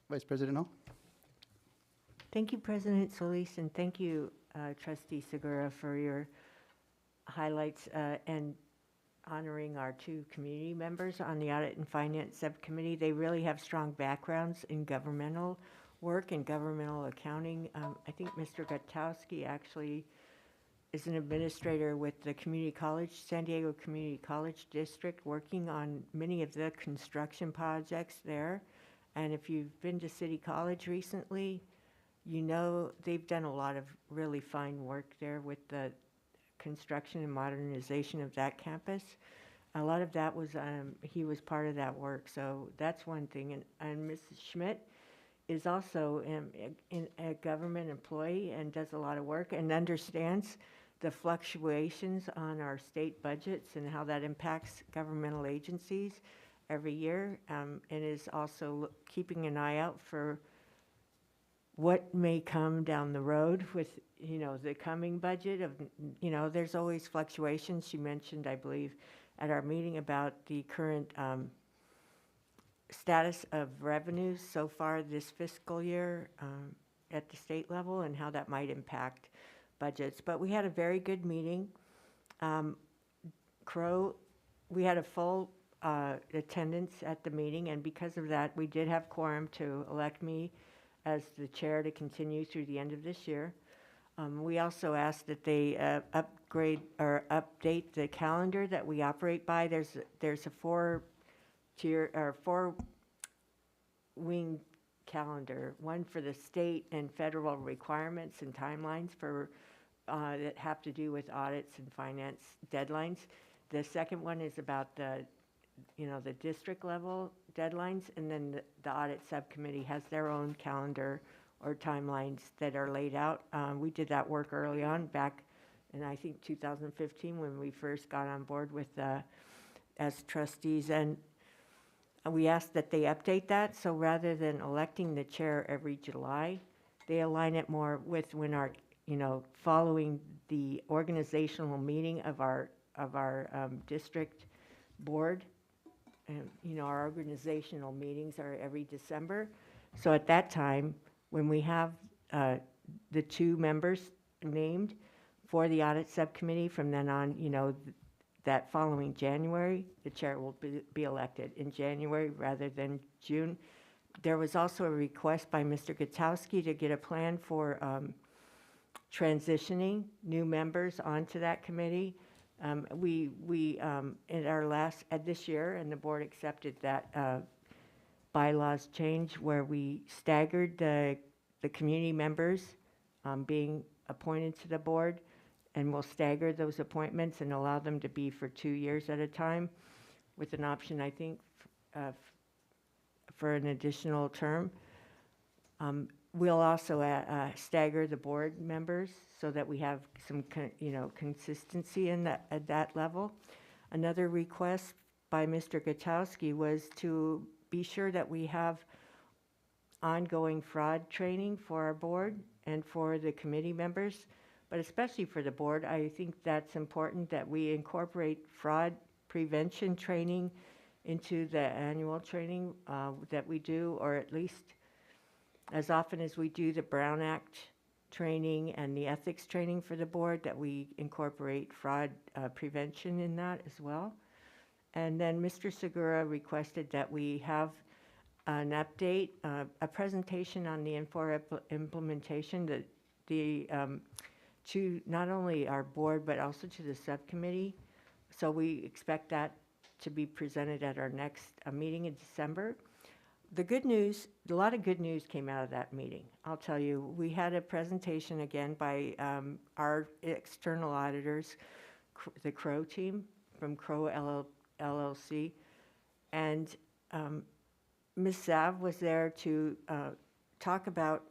Vice President Hall? Thank you, President Solis, and thank you, Trustee Segura, for your highlights and honoring our two community members on the Audit and Finance Subcommittee. They really have strong backgrounds in governmental work and governmental accounting. I think Mr. Gutowski actually is an administrator with the community college, San Diego Community College District, working on many of the construction projects there. And if you've been to City College recently, they've done a lot of really fine work there with the construction and modernization of that campus. A lot of that was, he was part of that work, so that's one thing. And Mrs. Schmidt is also a government employee and does a lot of work and understands the fluctuations on our state budgets and how that impacts governmental agencies every year, and is also keeping an eye out for what may come down the road with, the coming budget of, there's always fluctuations. She mentioned, I believe, at our meeting about the current status of revenues so far this fiscal year at the state level and how that might impact budgets. But we had a very good meeting. We had a full attendance at the meeting, and because of that, we did have quorum to elect me as the chair to continue through the end of this year. We also asked that they upgrade or update the calendar that we operate by. There's a four-wing calendar, one for the state and federal requirements and timelines for that have to do with audits and finance deadlines. The second one is about the district level deadlines, and then the audit subcommittee has their own calendar or timelines that are laid out. We did that work early on back in, I think, 2015 when we first got on board with as trustees, and we asked that they update that. So rather than electing the chair every July, they align it more with when our, following the organizational meeting of our district board. And, our organizational meetings are every December. So at that time, when we have the two members named for the audit subcommittee, from then on, that following January, the chair will be elected in January rather than June. There was also a request by Mr. Gutowski to get a plan for transitioning new members onto that committee. We in our last, this year, and the board accepted that bylaws change where we staggered the community members being appointed to the board, and we'll stagger those appointments and allow them to be for 2 years at a time with an option, I think, for an additional term. We'll also stagger the board members so that we have some consistency in that, at that level. Another request by Mr. Gutowski was to be sure that we have ongoing fraud training for our board and for the committee members, but especially for the board. I think that's important that we incorporate fraud prevention training into the annual training that we do, or at least as often as we do the Brown Act training and the ethics training for the board, that we incorporate fraud prevention in that as well. And then Mr. Segura requested that we have an update, a presentation on the Infor implementation, to not only our board, but also to the subcommittee. So we expect that to be presented at our next meeting in December. The good news, a lot of good news came out of that meeting. I'll tell you, we had a presentation again by our external auditors, the Crow team from Crow LLC, and Ms. Zav was there to talk about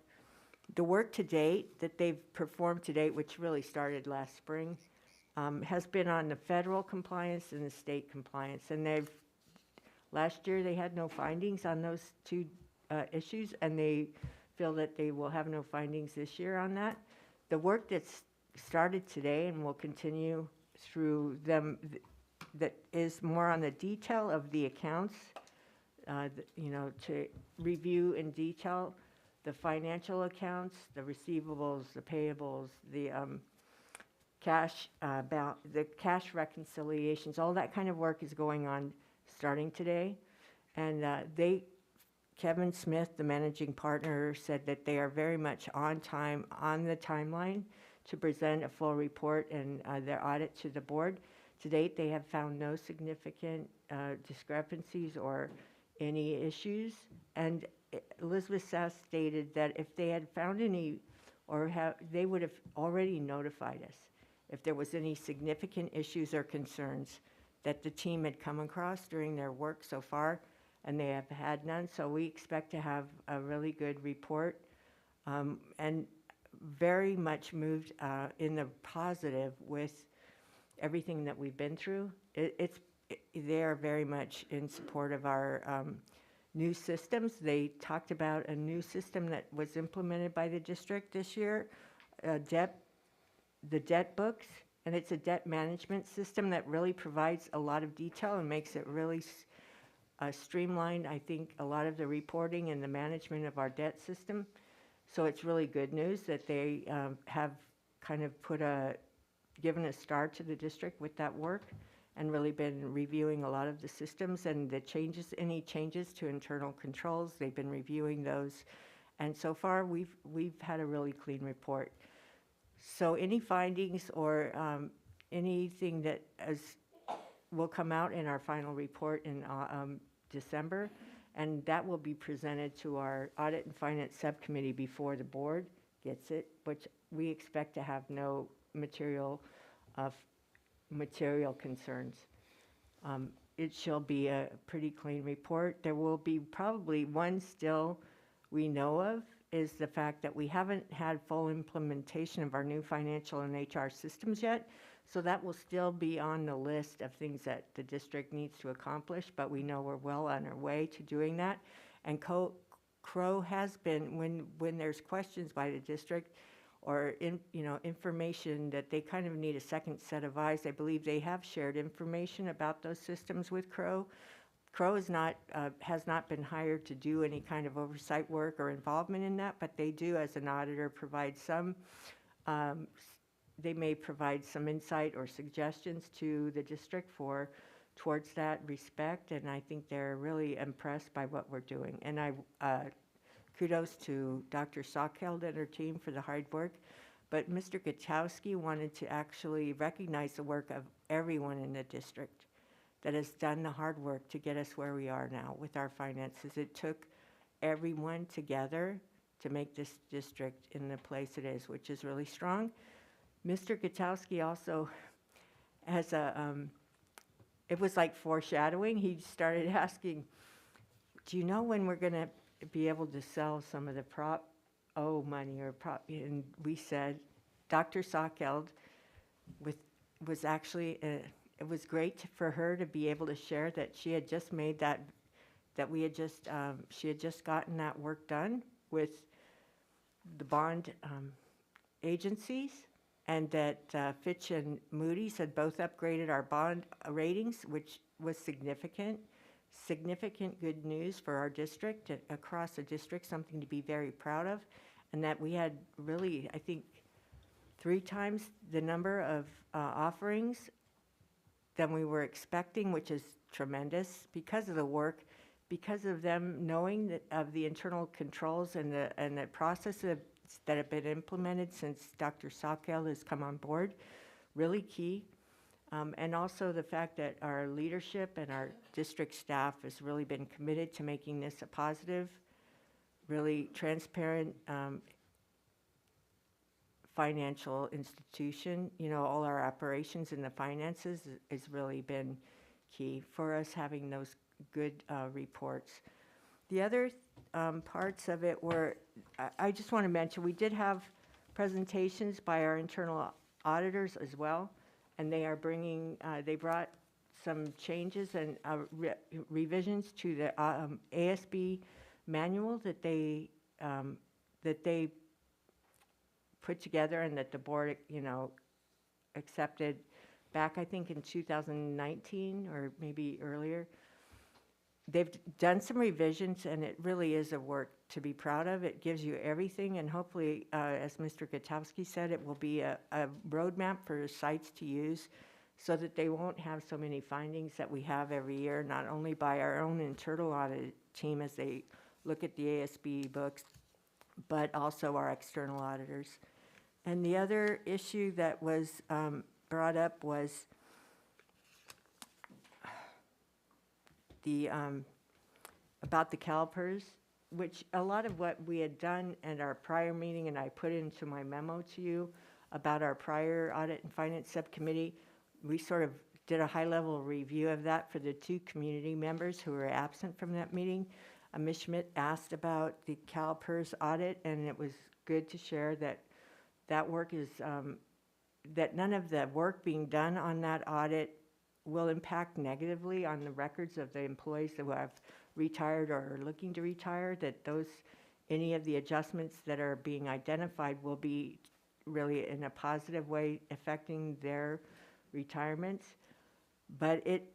the work to date that they've performed to date, which really started last spring, has been on the federal compliance and the state compliance. And last year they had no findings on those two issues, and they feel that they will have no findings this year on that. The work that's started today and will continue through them, that is more on the detail of the accounts, to review in detail the financial accounts, the receivables, the payables, the cash reconciliations, all that kind of work is going on starting today. And Kevin Smith, the managing partner, said that they are very much on time, on the timeline to present a full report and their audit to the board. To date, they have found no significant discrepancies or any issues. And Elizabeth Sass stated that if they had found any, they would have already notified us if there was any significant issues or concerns that the team had come across during their work so far, and they have had none. So we expect to have a really good report, and very much moved in the positive with everything that we've been through. They are very much in support of our new systems. They talked about a new system that was implemented by the district this year, the debt books, and it's a debt management system that really provides a lot of detail and makes it really streamlined, I think, a lot of the reporting and the management of our debt system. So it's really good news that they have kind of given a start to the district with that work, and really been reviewing a lot of the systems and the changes, any changes to internal controls. They've been reviewing those, and so far we've had a really clean report. So any findings or anything that will come out in our final report in December, and that will be presented to our Audit and Finance Subcommittee before the board gets it, which we expect to have no material concerns. It shall be a pretty clean report. There will be probably one still we know of, is the fact that we haven't had full implementation of our new financial and HR systems yet. So that will still be on the list of things that the district needs to accomplish, but we know we're well on our way to doing that. And Crow has been, when there's questions by the district or information that they kind of need a second set of eyes, I believe they have shared information about those systems with Crow. Crow has not been hired to do any kind of oversight work or involvement in that, but they do, as an auditor, provide some they may provide some insight or suggestions to the district towards that respect, and I think they're really impressed by what we're doing. And kudos to Dr. Sockeld and her team for the hard work, but Mr. Gutowski wanted to actually recognize the work of everyone in the district that has done the hard work to get us where we are now with our finances. It took everyone together to make this district in the place it is, which is really strong. Mr. Gutowski also has it was like foreshadowing. He started asking, do you know when we're going to be able to sell some of the Prop O money or Prop, and we said, Dr. Sockeld was actually, it was great for her to be able to share that she had just made that we had just, she had just gotten that work done with the bond agencies, and that Fitch and Moody's had both upgraded our bond ratings, which was significant good news for our district, across the district, something to be very proud of, and that we had really, I think, 3 times the number of offerings than we were expecting, which is tremendous because of the work, because of them knowing that of the internal controls and the processes that have been implemented since Dr. Sockeld has come on board, really key. And also the fact that our leadership and our district staff has really been committed to making this a positive, really transparent financial institution. You know, all our operations and the finances has really been key for us having those good reports. The other parts of it were, I just want to mention, we did have presentations by our internal auditors as well, and they are bringing, they brought some changes and revisions to the ASB manual that they put together and that the board, you know, accepted back, I think, in 2019 or maybe earlier. They've done some revisions, and it really is a work to be proud of. It gives you everything, and hopefully, as Mr. Gutowski said, it will be a roadmap for sites to use so that they won't have so many findings that we have every year, not only by our own internal audit team as they look at the ASB books, but also our external auditors. And the other issue that was brought up was the about the CalPERS, which a lot of what we had done at our prior meeting, and I put into my memo to you about our prior Audit and Finance Subcommittee, we sort of did a high-level review of that for the 2 community members who were absent from that meeting. Ms. Schmidt asked about the CalPERS audit, and it was good to share that that work is, that none of the work being done on that audit will impact negatively on the records of the employees who have retired or are looking to retire, that those, any of the adjustments that are being identified will be really in a positive way affecting their retirements. But it,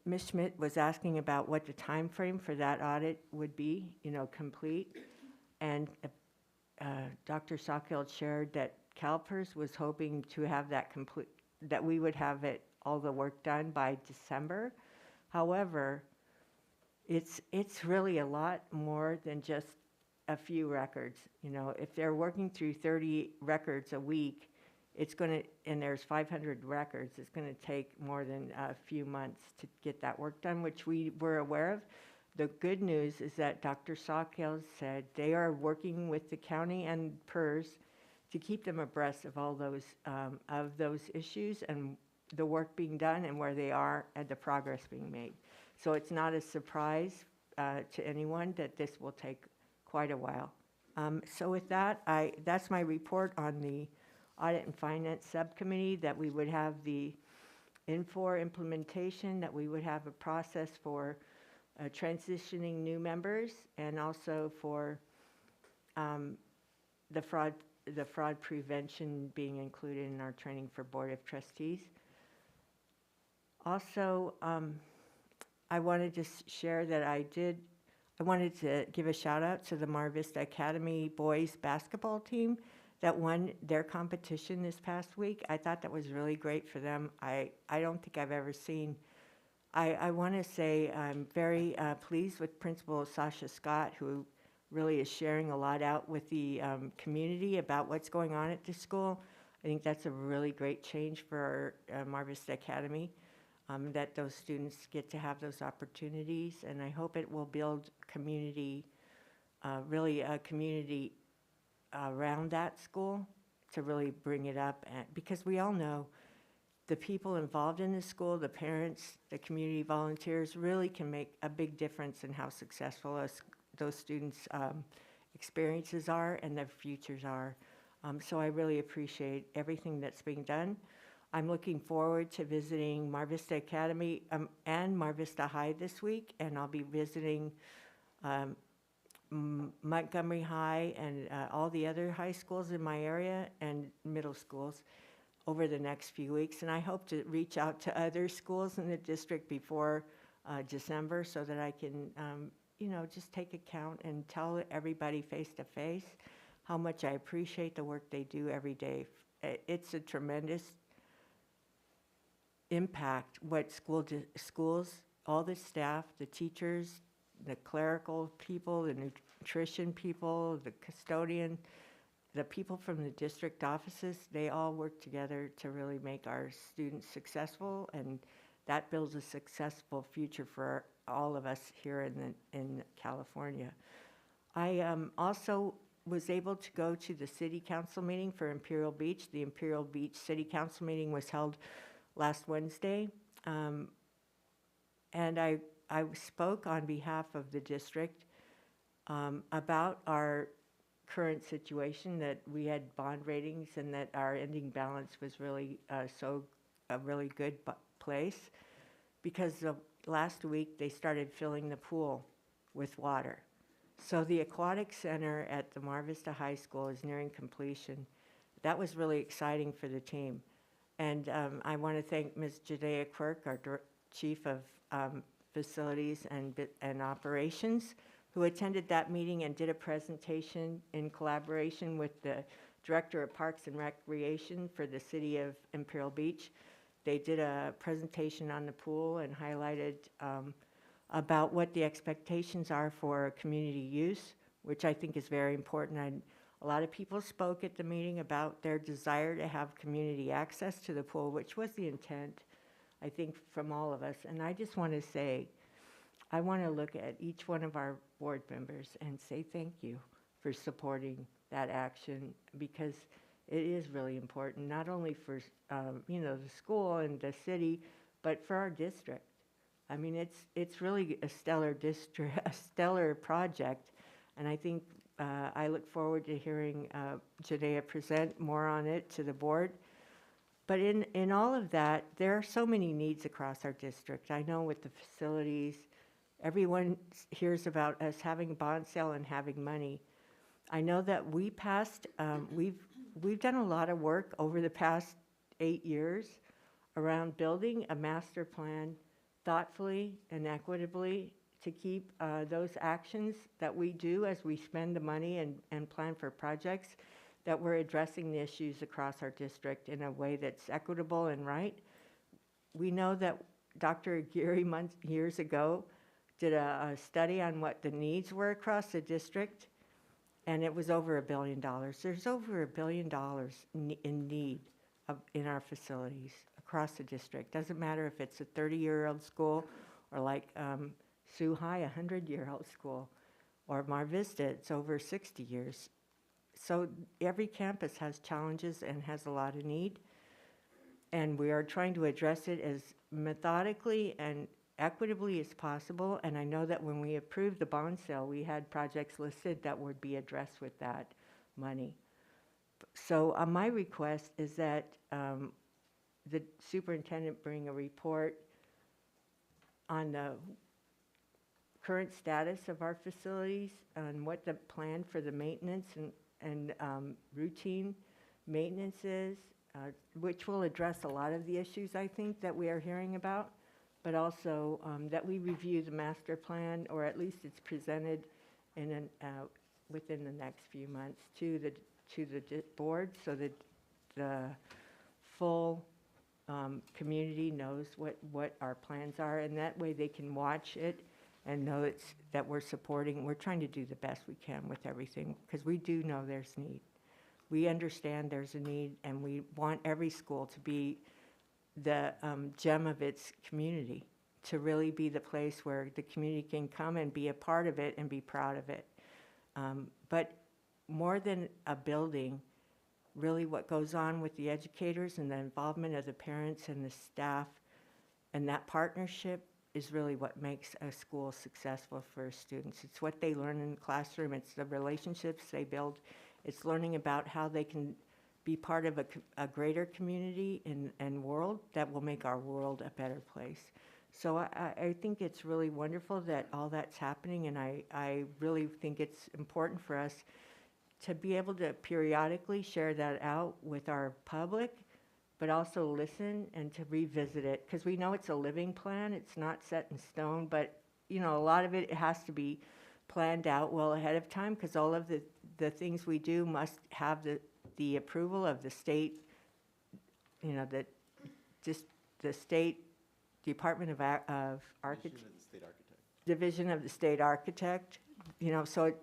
Ms. Schmidt was asking about what the time frame for that audit would be, you know, complete. And Dr. Sockeld shared that CalPERS was hoping to have that complete, that we would have it, all the work done by December. However, it's really a lot more than just a few records. You know, if they're working through 30 records a week, it's going to, and there's 500 records, it's going to take more than a few months to get that work done, which we were aware of. The good news is that Dr. Sockeld said they are working with the county and PERS to keep them abreast of all those issues and the work being done and where they are and the progress being made. So it's not a surprise to anyone that this will take quite a while. So with that, that's my report on the Audit and Finance Subcommittee, that we would have the Infor implementation, that we would have a process for transitioning new members, and also for the fraud prevention being included in our training for Board of Trustees. Also, I wanted to share that I wanted to give a shout out to the Marvist Academy boys basketball team that won their competition this past week. I thought that was really great for them. I don't think I've ever seen. I want to say I'm very pleased with Principal Sasha Scott, who really is sharing a lot out with the community about what's going on at the school. I think that's a really great change for our Marvist Academy, that those students get to have those opportunities, and I hope it will build community, really a community around that school to really bring it up, because we all know the people involved in the school, the parents, the community volunteers, really can make a big difference in how successful those students' experiences are and their futures are. So I really appreciate everything that's being done. I'm looking forward to visiting Marvista Academy and Marvista High this week, and I'll be visiting Montgomery High and all the other high schools in my area and middle schools over the next few weeks. And I hope to reach out to other schools in the district before December so that I can, just take account and tell everybody face to face how much I appreciate the work they do every day. It's a tremendous impact what schools, all the staff, the teachers, the clerical people, the nutrition people, the custodian, the people from the district offices, they all work together to really make our students successful, and that builds a successful future for all of us here in California. I also was able to go to the city council meeting for Imperial Beach. The Imperial Beach City Council meeting was held last Wednesday, and I spoke on behalf of the district about our current situation, that we had bond ratings and that our ending balance was really a really good place, because last week they started filling the pool with water. So the Aquatic Center at the Marvista High School is nearing completion. That was really exciting for the team. And I want to thank Ms. Judea Quirk, our Chief of Facilities and Operations, who attended that meeting and did a presentation in collaboration with the Director of Parks and Recreation for the City of Imperial Beach. They did a presentation on the pool and highlighted about what the expectations are for community use, which I think is very important. A lot of people spoke at the meeting about their desire to have community access to the pool, which was the intent, I think, from all of us. And I just want to say, I want to look at each one of our board members and say thank you for supporting that action, because it is really important, not only for the school and the city, but for our district. I mean, it's really a stellar district, a stellar project, and I think I look forward to hearing Judea present more on it to the board. But in all of that, there are so many needs across our district. I know with the facilities, everyone hears about us having a bond sale and having money. I know that we passed, we've done a lot of work over the past 8 years around building a master plan thoughtfully and equitably to keep those actions that we do as we spend the money and plan for projects, that we're addressing the issues across our district in a way that's equitable and right. We know that Dr. Aguirre years ago did a study on what the needs were across the district, and it was over $1 billion. There's over $1 billion in need in our facilities across the district. Doesn't matter if it's a 30-year-old school or like Sioux High, a 100-year-old school, or Marvista, it's over 60 years. So every campus has challenges and has a lot of need, and we are trying to address it as methodically and equitably as possible. And I know that when we approved the bond sale, we had projects listed that would be addressed with that money. So my request is that the superintendent bring a report on the current status of our facilities and what the plan for the maintenance and routine maintenance is, which will address a lot of the issues, I think, that we are hearing about, but also that we review the master plan, or at least it's presented in within the next few months to the board, so that the full community knows what our plans are, and that way they can watch it and know that we're supporting. We're trying to do the best we can with everything, because we do know there's need. We understand there's a need, and we want every school to be the gem of its community, to really be the place where the community can come and be a part of it and be proud of it. But more than a building, really what goes on with the educators and the involvement of the parents and the staff, and that partnership is really what makes a school successful for students. It's what they learn in the classroom. It's the relationships they build. It's learning about how they can be part of a greater community and world that will make our world a better place. So I think it's really wonderful that all that's happening, and I really think it's important for us to be able to periodically share that out with our public, but also listen and to revisit it, because we know it's a living plan. It's not set in stone, but a lot of it has to be planned out well ahead of time, because all of the things we do must have the approval of the state, the state Department of Architecture, Division of the State Architect. So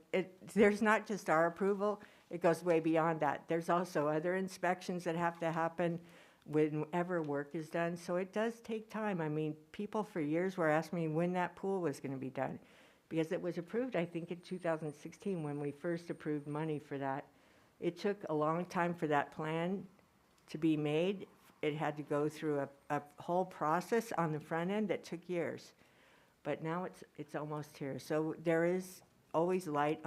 there's not just our approval, it goes way beyond that. There's also other inspections that have to happen whenever work is done, so it does take time. I mean, people for years were asking me when that pool was going to be done, because it was approved, I think, in 2016 when we first approved money for that. It took a long time for that plan to be made. It had to go through a whole process on the front end that took years. But now it's almost here. So there is always light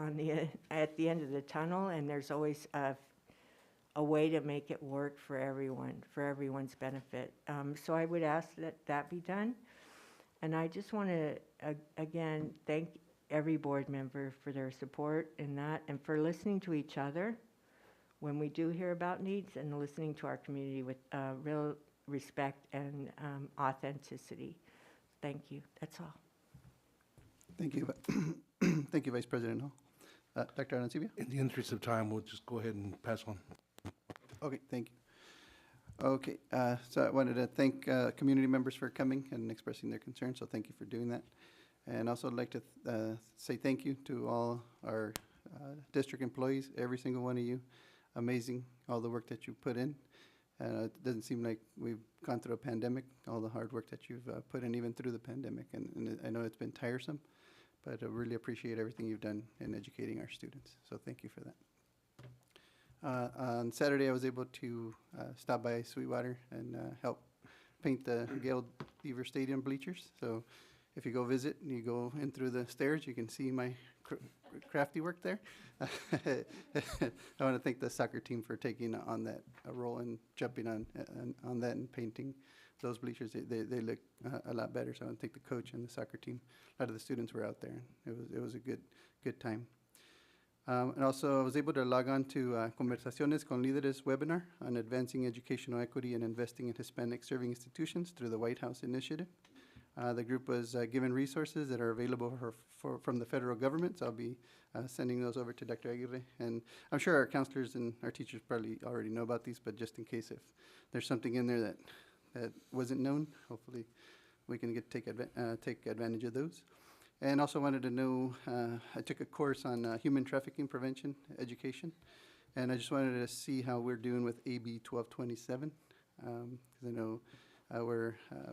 at the end of the tunnel, and there's always a way to make it work for everyone, for everyone's benefit. So I would ask that be done. And I just want to, again, thank every board member for their support in that, and for listening to each other when we do hear about needs, and listening to our community with real respect and authenticity. Thank you. That's all. Thank you. Thank you, Vice President Hall. Dr. Arancibia? In the interest of time, we'll just go ahead and pass on. Okay, thank you. Okay, so I wanted to thank community members for coming and expressing their concerns, so thank you for doing that. And also I'd like to say thank you to all our district employees, every single one of you. Amazing, all the work that you put in. It doesn't seem like we've gone through a pandemic, all the hard work that you've put in even through the pandemic. And I know it's been tiresome, but I really appreciate everything you've done in educating our students. So thank you for that. On Saturday, I was able to stop by Sweetwater and help paint the Gail Beaver Stadium bleachers. So if you go visit and you go in through the stairs, you can see my crafty work there. I want to thank the soccer team for taking on that role and jumping on that and painting those bleachers. They look a lot better. So I want to thank the coach and the soccer team. A lot of the students were out there. It was a good time. And also I was able to log on to Conversaciones con Líderes webinar on advancing educational equity and investing in Hispanic serving institutions through the White House Initiative. The group was given resources that are available from the federal government, so I'll be sending those over to Dr. Aguirre. And I'm sure our counselors and our teachers probably already know about these, but just in case if there's something in there that wasn't known, hopefully we can take advantage of those. And also wanted to know, I took a course on human trafficking prevention education, and I just wanted to see how we're doing with AB 1227, because I know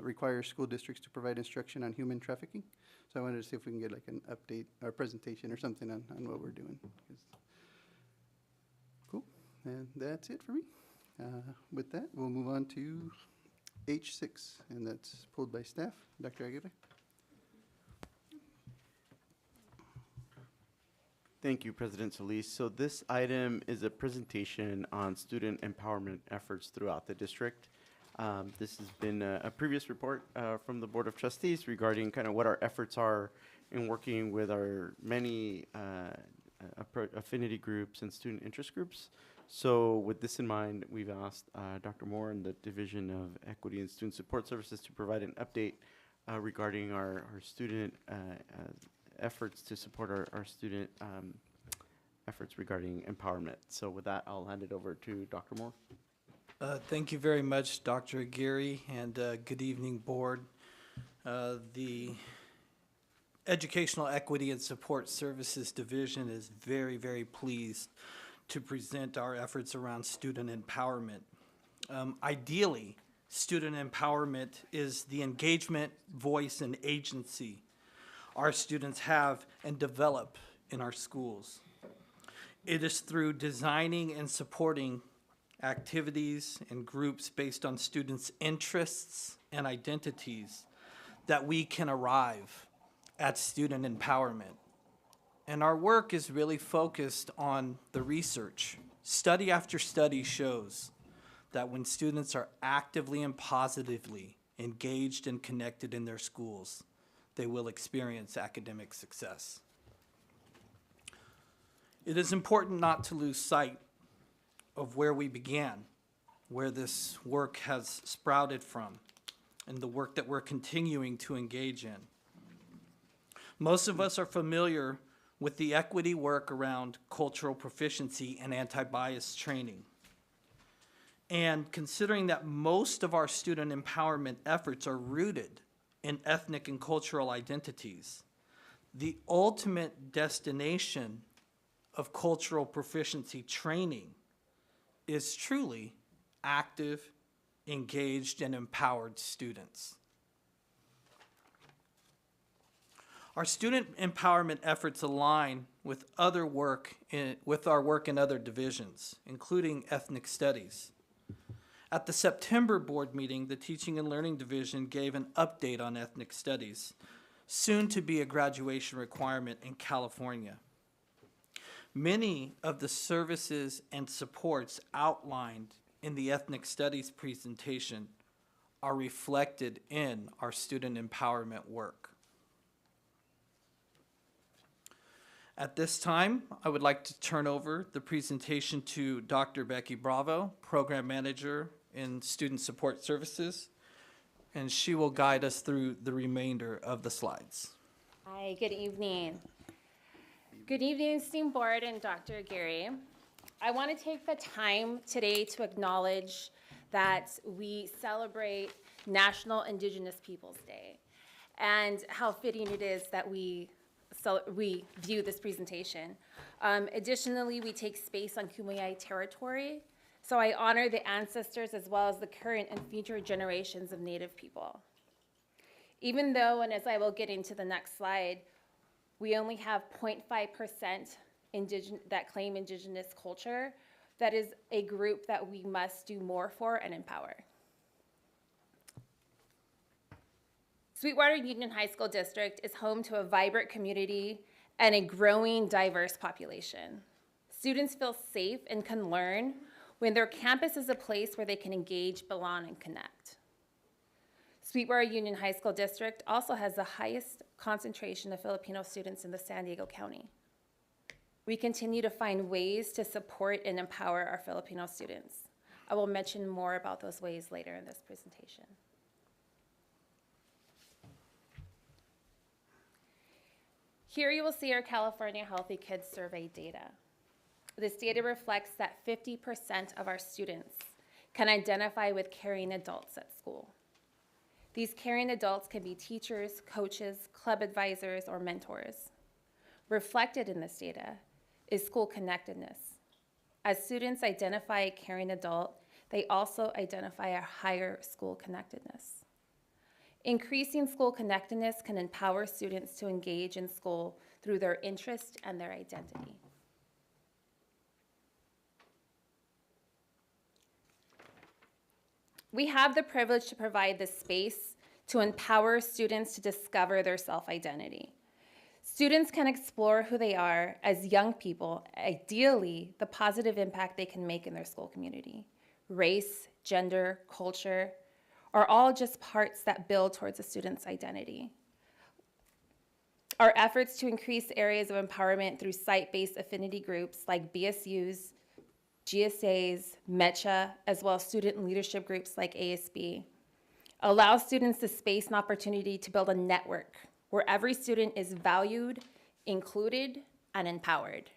requires school districts to provide instruction on human trafficking. So I wanted to see if we can get like an update or presentation or something on what we're doing. Cool, and that's it for me. With that, we'll move on to H6, and that's pulled by staff. Dr. Aguirre. Thank you, President Solis. So this item is a presentation on student empowerment efforts throughout the district. This has been a previous report from the Board of Trustees regarding kind of what our efforts are in working with our many affinity groups and student interest groups. So with this in mind, we've asked Dr. Moore and the Division of Equity and Student Support Services to provide an update regarding our student efforts to support our student efforts regarding empowerment. So with that, I'll hand it over to Dr. Moore. Thank you very much, Dr. Aguirre, and good evening, Board. The Educational Equity and Support Services Division is very, very pleased to present our efforts around student empowerment. Ideally, student empowerment is the engagement, voice, and agency our students have and develop in our schools. It is through designing and supporting activities and groups based on students' interests and identities that we can arrive at student empowerment. And our work is really focused on the research. Study after study shows that when students are actively and positively engaged and connected in their schools, they will experience academic success. It is important not to lose sight of where we began, where this work has sprouted from, and the work that we're continuing to engage in. Most of us are familiar with the equity work around cultural proficiency and anti-bias training. And considering that most of our student empowerment efforts are rooted in ethnic and cultural identities, the ultimate destination of cultural proficiency training is truly active, engaged, and empowered students. Our student empowerment efforts align with other work with our work in other divisions, including ethnic studies. At the September board meeting, the Teaching and Learning Division gave an update on ethnic studies, soon to be a graduation requirement in California. Many of the services and supports outlined in the ethnic studies presentation are reflected in our student empowerment work. At this time, I would like to turn over the presentation to Dr. Becky Bravo, Program Manager in Student Support Services, and she will guide us through the remainder of the slides. Hi, good evening. Good evening, esteemed board and Dr. Aguirre. I want to take the time today to acknowledge that we celebrate National Indigenous Peoples Day and how fitting it is that we view this presentation. Additionally, we take space on Kumeyaay territory, so I honor the ancestors as well as the current and future generations of Native people. Even though, and as I will get into the next slide, we only have 0.5% that claim Indigenous culture, that is a group that we must do more for and empower. Sweetwater Union High School District is home to a vibrant community and a growing diverse population. Students feel safe and can learn when their campus is a place where they can engage, belong, and connect. Sweetwater Union High School District also has the highest concentration of Filipino students in the San Diego County. We continue to find ways to support and empower our Filipino students. I will mention more about those ways later in this presentation. Here you will see our California Healthy Kids Survey data. This data reflects that 50% of our students can identify with caring adults at school. These caring adults can be teachers, coaches, club advisors, or mentors. Reflected in this data is school connectedness. As students identify a caring adult, they also identify a higher school connectedness. Increasing school connectedness can empower students to engage in school through their interest and their identity. We have the privilege to provide this space to empower students to discover their self-identity. Students can explore who they are as young people, ideally the positive impact they can make in their school community. Race, gender, culture are all just parts that build towards a student's identity. Our efforts to increase areas of empowerment through site-based affinity groups like BSUs, GSAs, MECHA, as well as student leadership groups like ASB, allow students the space and opportunity to build a network where every student is valued, included, and empowered.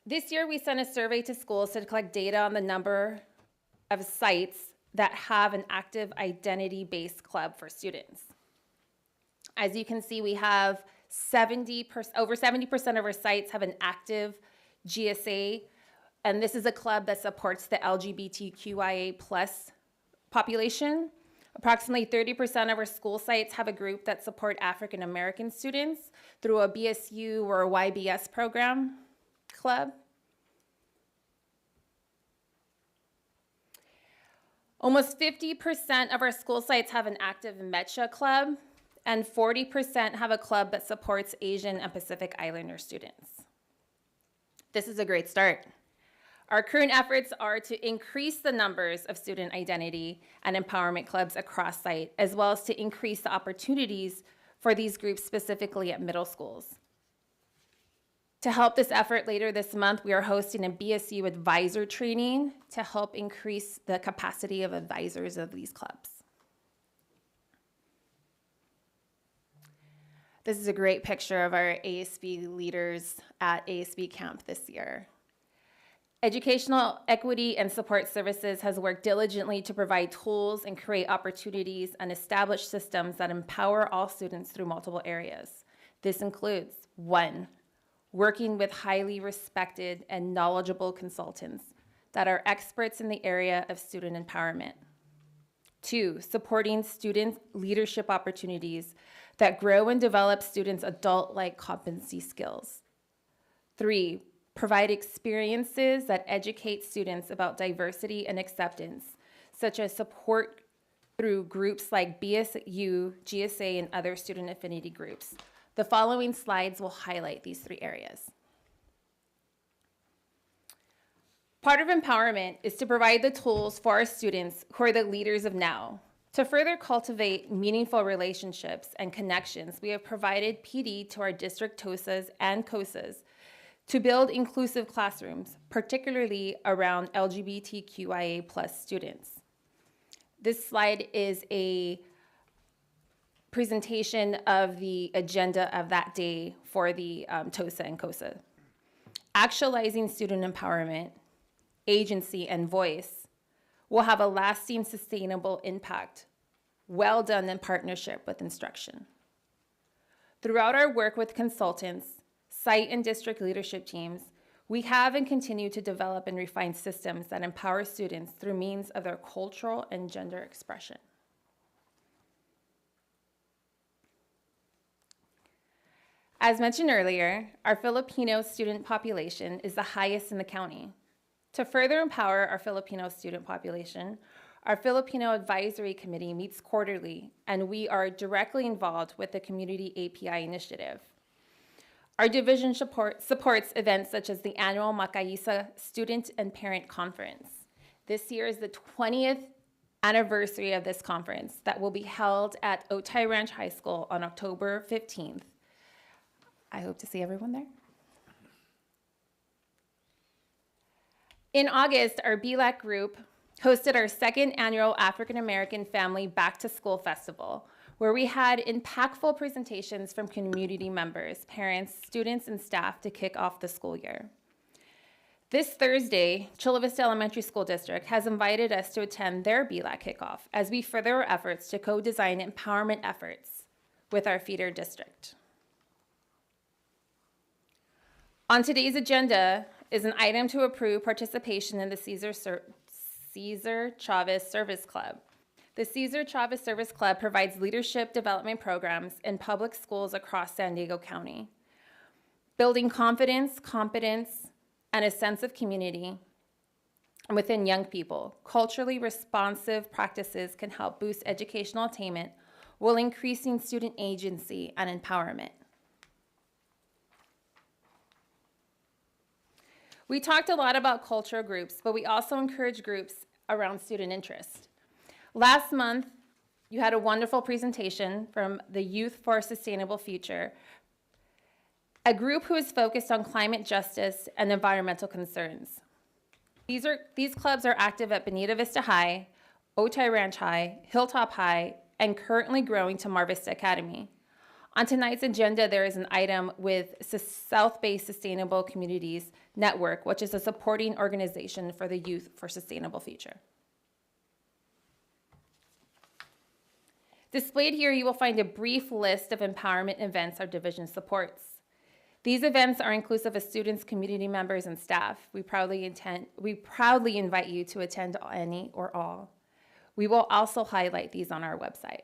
This year, we sent a survey to schools to collect data on the number of sites that have an active identity-based club for students. As you can see, we have over 70% of our sites have an active GSA, and this is a club that supports the LGBTQIA+ population. Approximately 30% of our school sites have a group that support African American students through a BSU or a YBS program club. Almost 50% of our school sites have an active MECHA club, and 40% have a club that supports Asian and Pacific Islander students. This is a great start. Our current efforts are to increase the numbers of student identity and empowerment clubs across site, as well as to increase the opportunities for these groups specifically at middle schools. To help this effort later this month, we are hosting a BSU advisor training to help increase the capacity of advisors of these clubs. This is a great picture of our ASB leaders at ASB camp this year. Educational Equity and Support Services has worked diligently to provide tools and create opportunities and establish systems that empower all students through multiple areas. This includes, 1, working with highly respected and knowledgeable consultants that are experts in the area of student empowerment. 2, supporting student leadership opportunities that grow and develop students' adult-like competency skills. 3, provide experiences that educate students about diversity and acceptance, such as support through groups like BSU, GSA, and other student affinity groups. The following slides will highlight these 3 areas. Part of empowerment is to provide the tools for our students who are the leaders of now. To further cultivate meaningful relationships and connections, we have provided PD to our district TOSAs and COSAs to build inclusive classrooms, particularly around LGBTQIA+ students. This slide is a presentation of the agenda of that day for the TOSA and COSA. Actualizing student empowerment, agency, and voice will have a lasting, sustainable impact, well done in partnership with instruction. Throughout our work with consultants, site and district leadership teams, we have and continue to develop and refine systems that empower students through means of their cultural and gender expression. As mentioned earlier, our Filipino student population is the highest in the county. To further empower our Filipino student population, our Filipino Advisory Committee meets quarterly, and we are directly involved with the Community API initiative. Our division supports events such as the annual Makaisa Student and Parent Conference. This year is the 20th anniversary of this conference that will be held at Otay Ranch High School on October 15th. I hope to see everyone there. In August, our BLAC group hosted our 2nd annual African American Family Back to School Festival, where we had impactful presentations from community members, parents, students, and staff to kick off the school year. This Thursday, Chula Vista Elementary School District has invited us to attend their BLAC kickoff as we further our efforts to co-design empowerment efforts with our feeder district. On today's agenda is an item to approve participation in the Cesar Chavez Service Club. The Cesar Chavez Service Club provides leadership development programs in public schools across San Diego County, building confidence, competence, and a sense of community within young people. Culturally responsive practices can help boost educational attainment while increasing student agency and empowerment. We talked a lot about cultural groups, but we also encourage groups around student interest. Last month, you had a wonderful presentation from the Youth for a Sustainable Future, a group who is focused on climate justice and environmental concerns. These clubs are active at Bonita Vista High, Otay Ranch High, Hilltop High, and currently growing to Marvist Academy. On tonight's agenda, there is an item with South Bay Sustainable Communities Network, which is a supporting organization for the Youth for Sustainable Future. Displayed here, you will find a brief list of empowerment events our division supports. These events are inclusive of students, community members, and staff. We proudly invite you to attend any or all. We will also highlight these on our website.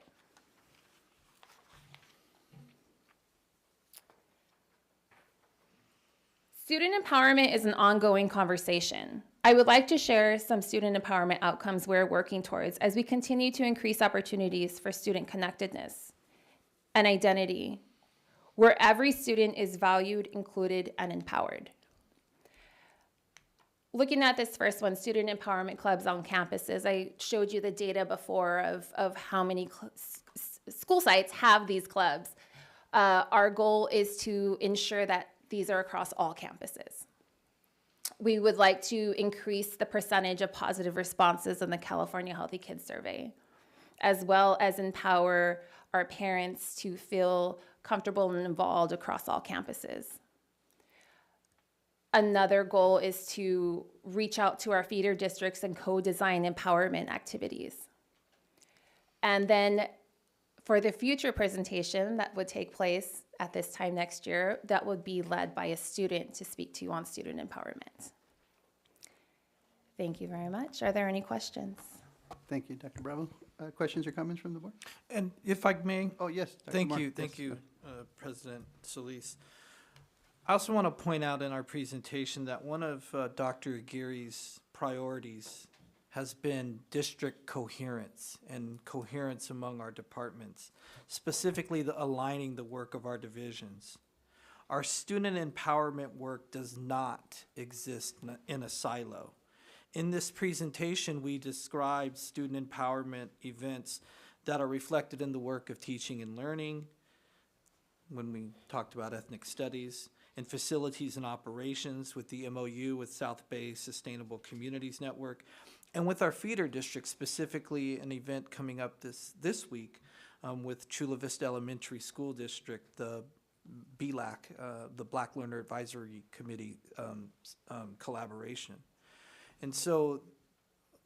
Student empowerment is an ongoing conversation. I would like to share some student empowerment outcomes we're working towards as we continue to increase opportunities for student connectedness and identity, where every student is valued, included, and empowered. Looking at this first one, student empowerment clubs on campuses, I showed you the data before of how many school sites have these clubs. Our goal is to ensure that these are across all campuses. We would like to increase the percentage of positive responses in the California Healthy Kids Survey, as well as empower our parents to feel comfortable and involved across all campuses. Another goal is to reach out to our feeder districts and co-design empowerment activities. And then for the future presentation that would take place at this time next year, that would be led by a student to speak to you on student empowerment. Thank you very much. Are there any questions? Thank you, Dr. Bravo. Questions or comments from the board? And if I may. Oh, yes. Dr. Thank Mark. you, thank you, President Solis. I also want to point out in our presentation that one of Dr. Aguirre's priorities has been district coherence and coherence among our departments, specifically aligning the work of our divisions. Our student empowerment work does not exist in a silo. In this presentation, we describe student empowerment events that are reflected in the work of teaching and learning, when we talked about ethnic studies, and facilities and operations with the MOU with South Bay Sustainable Communities Network, and with our feeder district, specifically an event coming up this week with Chula Vista Elementary School District, the BLAC, the Black Learner Advisory Committee collaboration. And so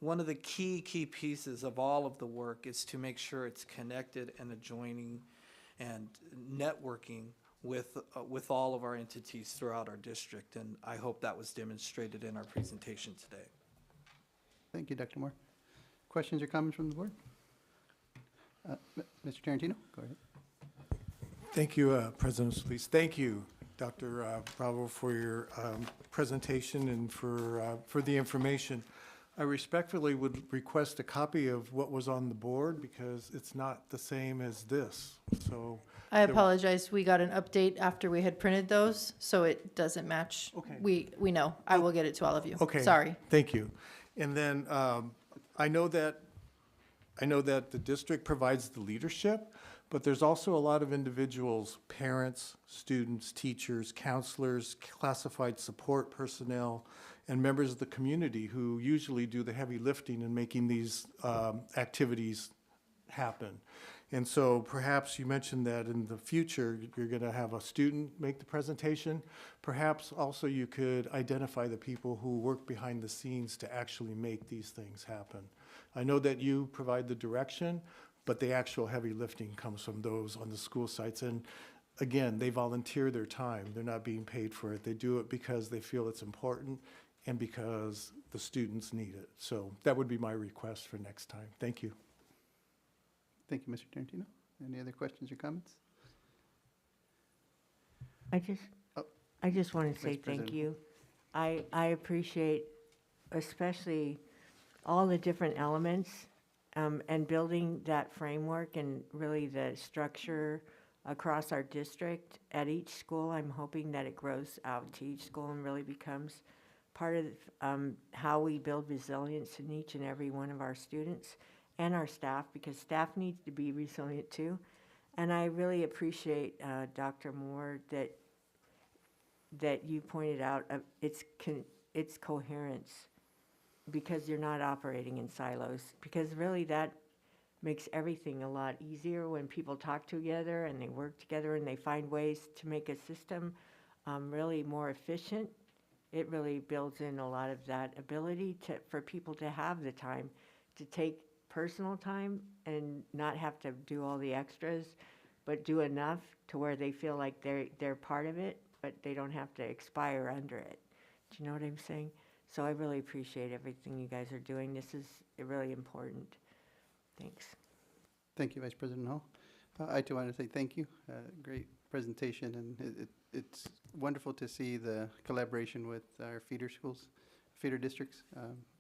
one of the key pieces of all of the work is to make sure it's connected and adjoining and networking with all of our entities throughout our district. And I hope that was demonstrated in our presentation today. Thank you, Dr. Moore. Questions or comments from the board? Mr. Tarantino, go ahead. Thank you, President Solis. Thank you, Dr. Bravo, for your presentation and for the information. I respectfully would request a copy of what was on the board because it's not the same as this. So I apologize. We got an update after we had printed those, so it doesn't match. Okay. We know. I will get it to all of you. Okay. Sorry. Thank you. And then I know that the district provides the leadership, but there's also a lot of individuals, parents, students, teachers, counselors, classified support personnel, and members of the community who usually do the heavy lifting in making these activities happen. And so perhaps you mentioned that in the future, you're going to have a student make the presentation. Perhaps also you could identify the people who work behind the scenes to actually make these things happen. I know that you provide the direction, but the actual heavy lifting comes from those on the school sites. And again, they volunteer their time. They're not being paid for it. They do it because they feel it's important and because the students need it. So that would be my request for next time. Thank you. Thank you, Mr. Tarantino. Any other questions or comments? I just want to say Vice thank President. you. I appreciate especially all the different elements and building that framework and really the structure across our district at each school. I'm hoping that it grows out to each school and really becomes part of how we build resilience in each and every one of our students and our staff, because staff needs to be resilient too. And I really appreciate, Dr. Moore, that you pointed out its coherence, because you're not operating in silos, because really that makes everything a lot easier when people talk together and they work together and they find ways to make a system really more efficient. It really builds in a lot of that ability for people to have the time to take personal time and not have to do all the extras, but do enough to where they feel like they're part of it, but they don't have to expire under it. Do you know what I'm saying? So I really appreciate everything you guys are doing. This is really important. Thanks. Thank you, Vice President Hall. I too want to say thank you. Great presentation, and it's wonderful to see the collaboration with our feeder schools, feeder districts.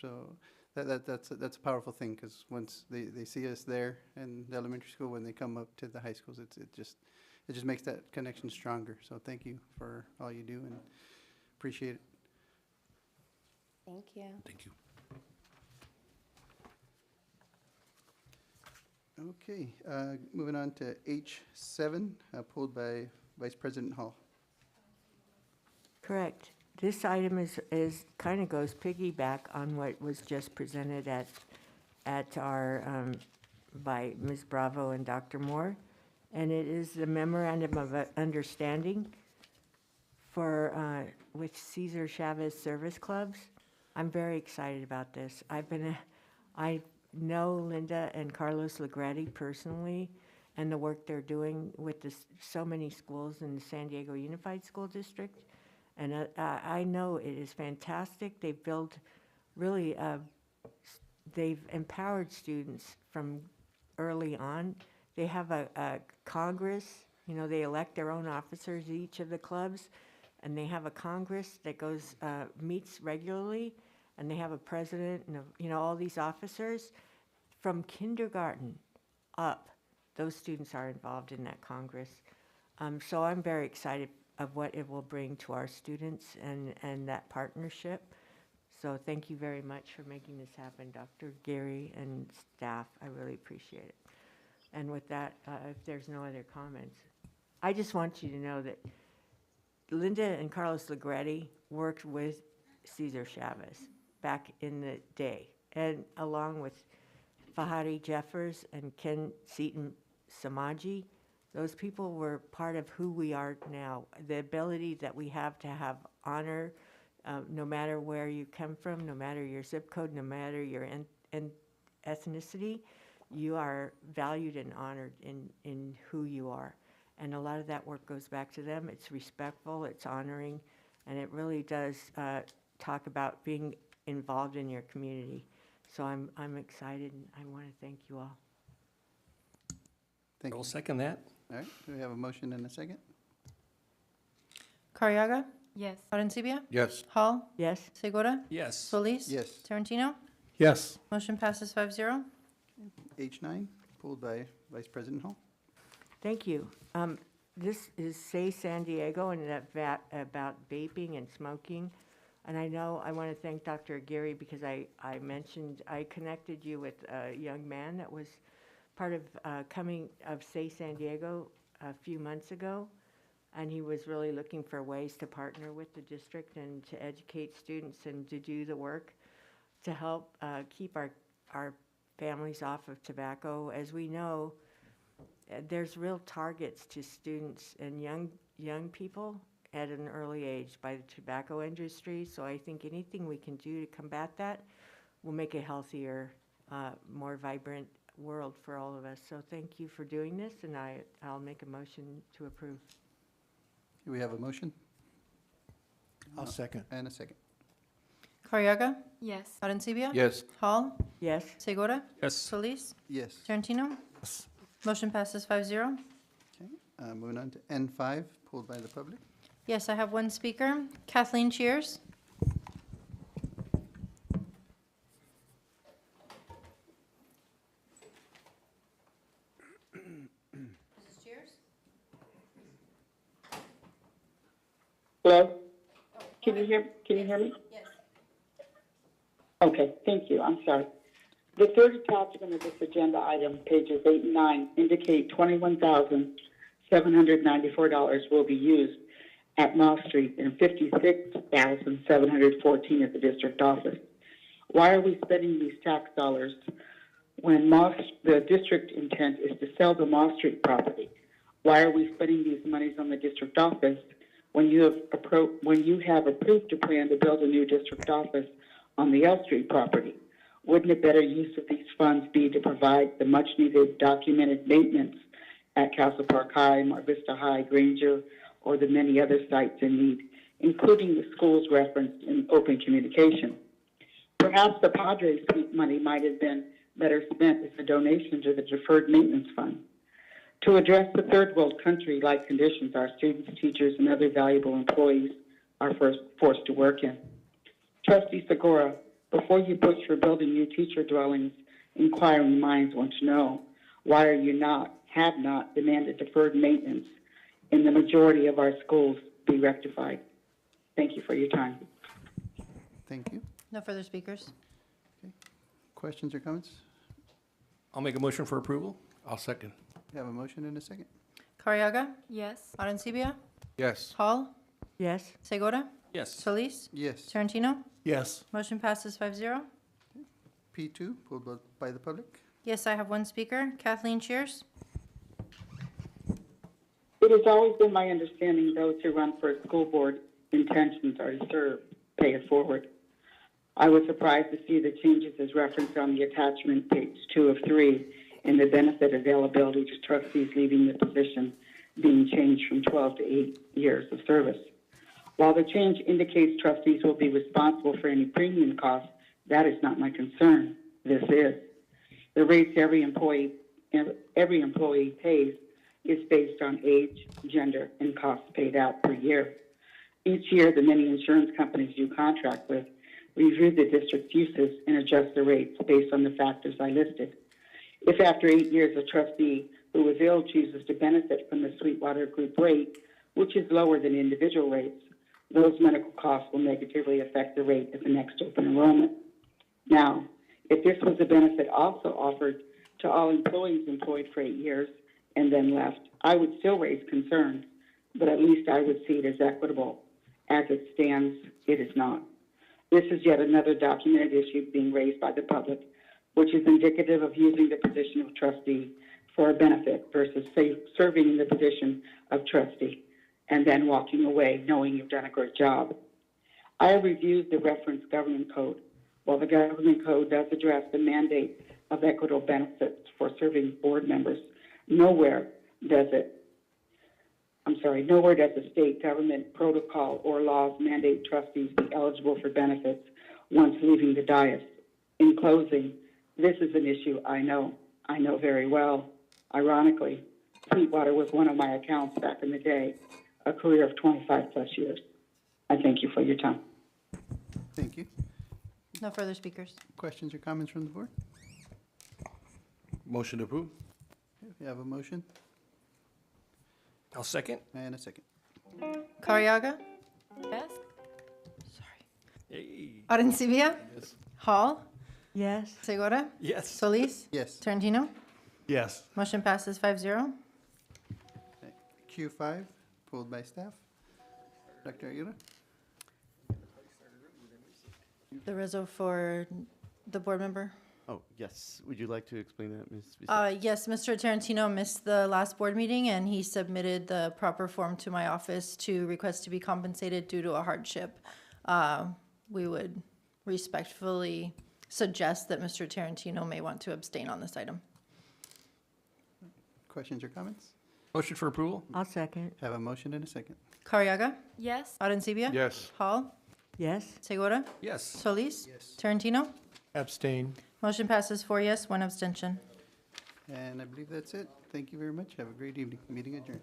So that's a powerful thing, because once they see us there in the elementary school, when they come up to the high schools, it just makes that connection stronger. So thank you for all you do, and appreciate it. Thank you. Thank you. Okay, moving on to H7, pulled by Vice President Hall. Correct. This item is kind of goes piggyback on what was just presented at our by Ms. Bravo and Dr. Moore, and it is the memorandum of understanding for with Cesar Chavez Service Clubs. I'm very excited about this. I know Linda and Carlos Legretti personally, and the work they're doing with so many schools in the San Diego Unified School District. And I know it is fantastic. They've built really, they've empowered students from early on. They have a Congress, you know, they elect their own officers, each of the clubs, and they have a Congress that goes, meets regularly, and they have a president and, you know, all these officers. From kindergarten up, those students are involved in that Congress. So I'm very excited of what it will bring to our students and that partnership. So thank you very much for making this happen, Dr. Gary and staff. I really appreciate it. And with that, if there's no other comments, I just want you to know that Linda and Carlos Legretti worked with Cesar Chavez back in the day, and along with Fahari Jeffers and Ken Seaton Samaji. Those people were part of who we are now. The ability that we have to have honor, no matter where you come from, no matter your zip code, no matter your ethnicity, you are valued and honored in who you are. And a lot of that work goes back to them. It's respectful, it's honoring, and it really does talk about being involved in your community. So I'm excited, and I want to thank you all. Thank you. I'll second that. All right, do we have a motion and a second? Carriaga? Yes. Arencibia? Yes. Hall? Yes? Segura? Yes. Solis? Yes. Tarantino? Yes. Motion passes 5-0. H9, pulled by Vice President Hall. Thank you. This is Say San Diego, and about vaping and smoking. And I know I want to thank Dr. Gary, because I connected you with a young man that was part of of Say San Diego a few months ago. And he was really looking for ways to partner with the district and to educate students and to do the work to help keep our families off of tobacco. As we know, there's real targets to students and young people at an early age by the tobacco industry. So I think anything we can do to combat that will make a healthier, more vibrant world for all of us. So thank you for doing this, and I'll make a motion to approve. Do we have a motion? I'll second. And a second. Carriaga? Yes. Arencibia? Yes. Hall? Yes? Segura? Yes. Solis? Yes. Tarantino? Yes. Motion passes 5-0. Okay, moving on to N5, pulled by the public. Yes, I have one speaker. Kathleen Cheers. Mrs. Cheers? Hello? Can you hear me? Yes. Okay, thank you. I'm sorry. The third attachment of this agenda item, pages 8 and 9, indicate $21,794 will be used at Mall Street and $56,714 at the district office. Why are we spending these tax dollars When the district intent is to sell the Moss Street property, why are we spending these monies on the district office when you have approved a plan to build a new district office on the L Street property? Wouldn't a better use of these funds be to provide the much-needed documented maintenance at Castle Park High, Marvista High, Granger, or the many other sites in need, including the schools referenced in open communication? Perhaps the Padres money might have been better spent as a donation to the Deferred Maintenance Fund. To address the third world country-like conditions our students, teachers, and other valuable employees are forced to work in. Trustee Segura, before you push for building new teacher dwellings, inquiring minds want to know, why are you have not demanded deferred maintenance in the majority of our schools be rectified? Thank you for your time. Thank you. No further speakers. Questions or comments? I'll make a motion for approval. I'll second. We have a motion and a second. Carriaga? Yes. Arencibia? Yes. Hall? Yes. Segura? Yes. Solis? Yes. Tarantino? Yes. Motion passes 5-0. P2, pulled by the public. Yes, I have one speaker. Kathleen Cheers? It has always been my understanding those who run for a school board intentions are to serve, pay it forward. I was surprised to see the changes as referenced on the attachment, page 2 of 3, in the benefit availability to trustees leaving the position being changed from 12 to 8 years of service. While the change indicates trustees will be responsible for any premium costs, that is not my concern. This is. The rates every employee pays is based on age, gender, and costs paid out per year. Each year, the many insurance companies you contract with review the district's uses and adjust the rates based on the factors I listed. If after 8 years a trustee who is ill chooses to benefit from the Sweetwater group rate, which is lower than individual rates, those medical costs will negatively affect the rate at the next open enrollment. Now, if this was a benefit also offered to all employees employed for 8 years and then left, I would still raise concerns, but at least I would see it as equitable. As it stands, it is not. This is yet another documented issue being raised by the public, which is indicative of using the position of trustee for a benefit versus serving in the position of trustee and then walking away knowing you've done a great job. I have reviewed the reference government code. While the government code does address the mandate of equitable benefits for serving board members, nowhere does the state government protocol or laws mandate trustees be eligible for benefits once leaving the dais. In closing, this is an issue I know very well. Ironically, Sweetwater was one of my accounts back in the day, a career of 25 plus years. I thank you for your time. Thank you. No further speakers. Questions or comments from the board? Motion to approve. We have a motion I'll second. and a second. Carriaga? Yes. Hey. Arencibia? Yes. Hall? Yes. Segura? Yes. Solis? Yes. Tarantino? Yes. Motion passes 5-0. Q5, pulled by staff. Dr. Aguirre? The reso for the board member? Oh, yes. Would you like to explain that, Ms. Vista? Yes, Mr. Tarantino missed the last board meeting, and he submitted the proper form to my office to request to be compensated due to a hardship. We would respectfully suggest that Mr. Tarantino may want to abstain on this item. Questions or comments? Motion for approval. I'll second. Have a motion and a second. Carriaga? Yes. Arencibia? Yes. Hall? Yes. Segura? Yes. Solis? Yes. Tarantino? Abstain. Motion passes 4 yes, 1 abstention. And I believe that's it. Thank you very much. Have a great evening. Meeting adjourned.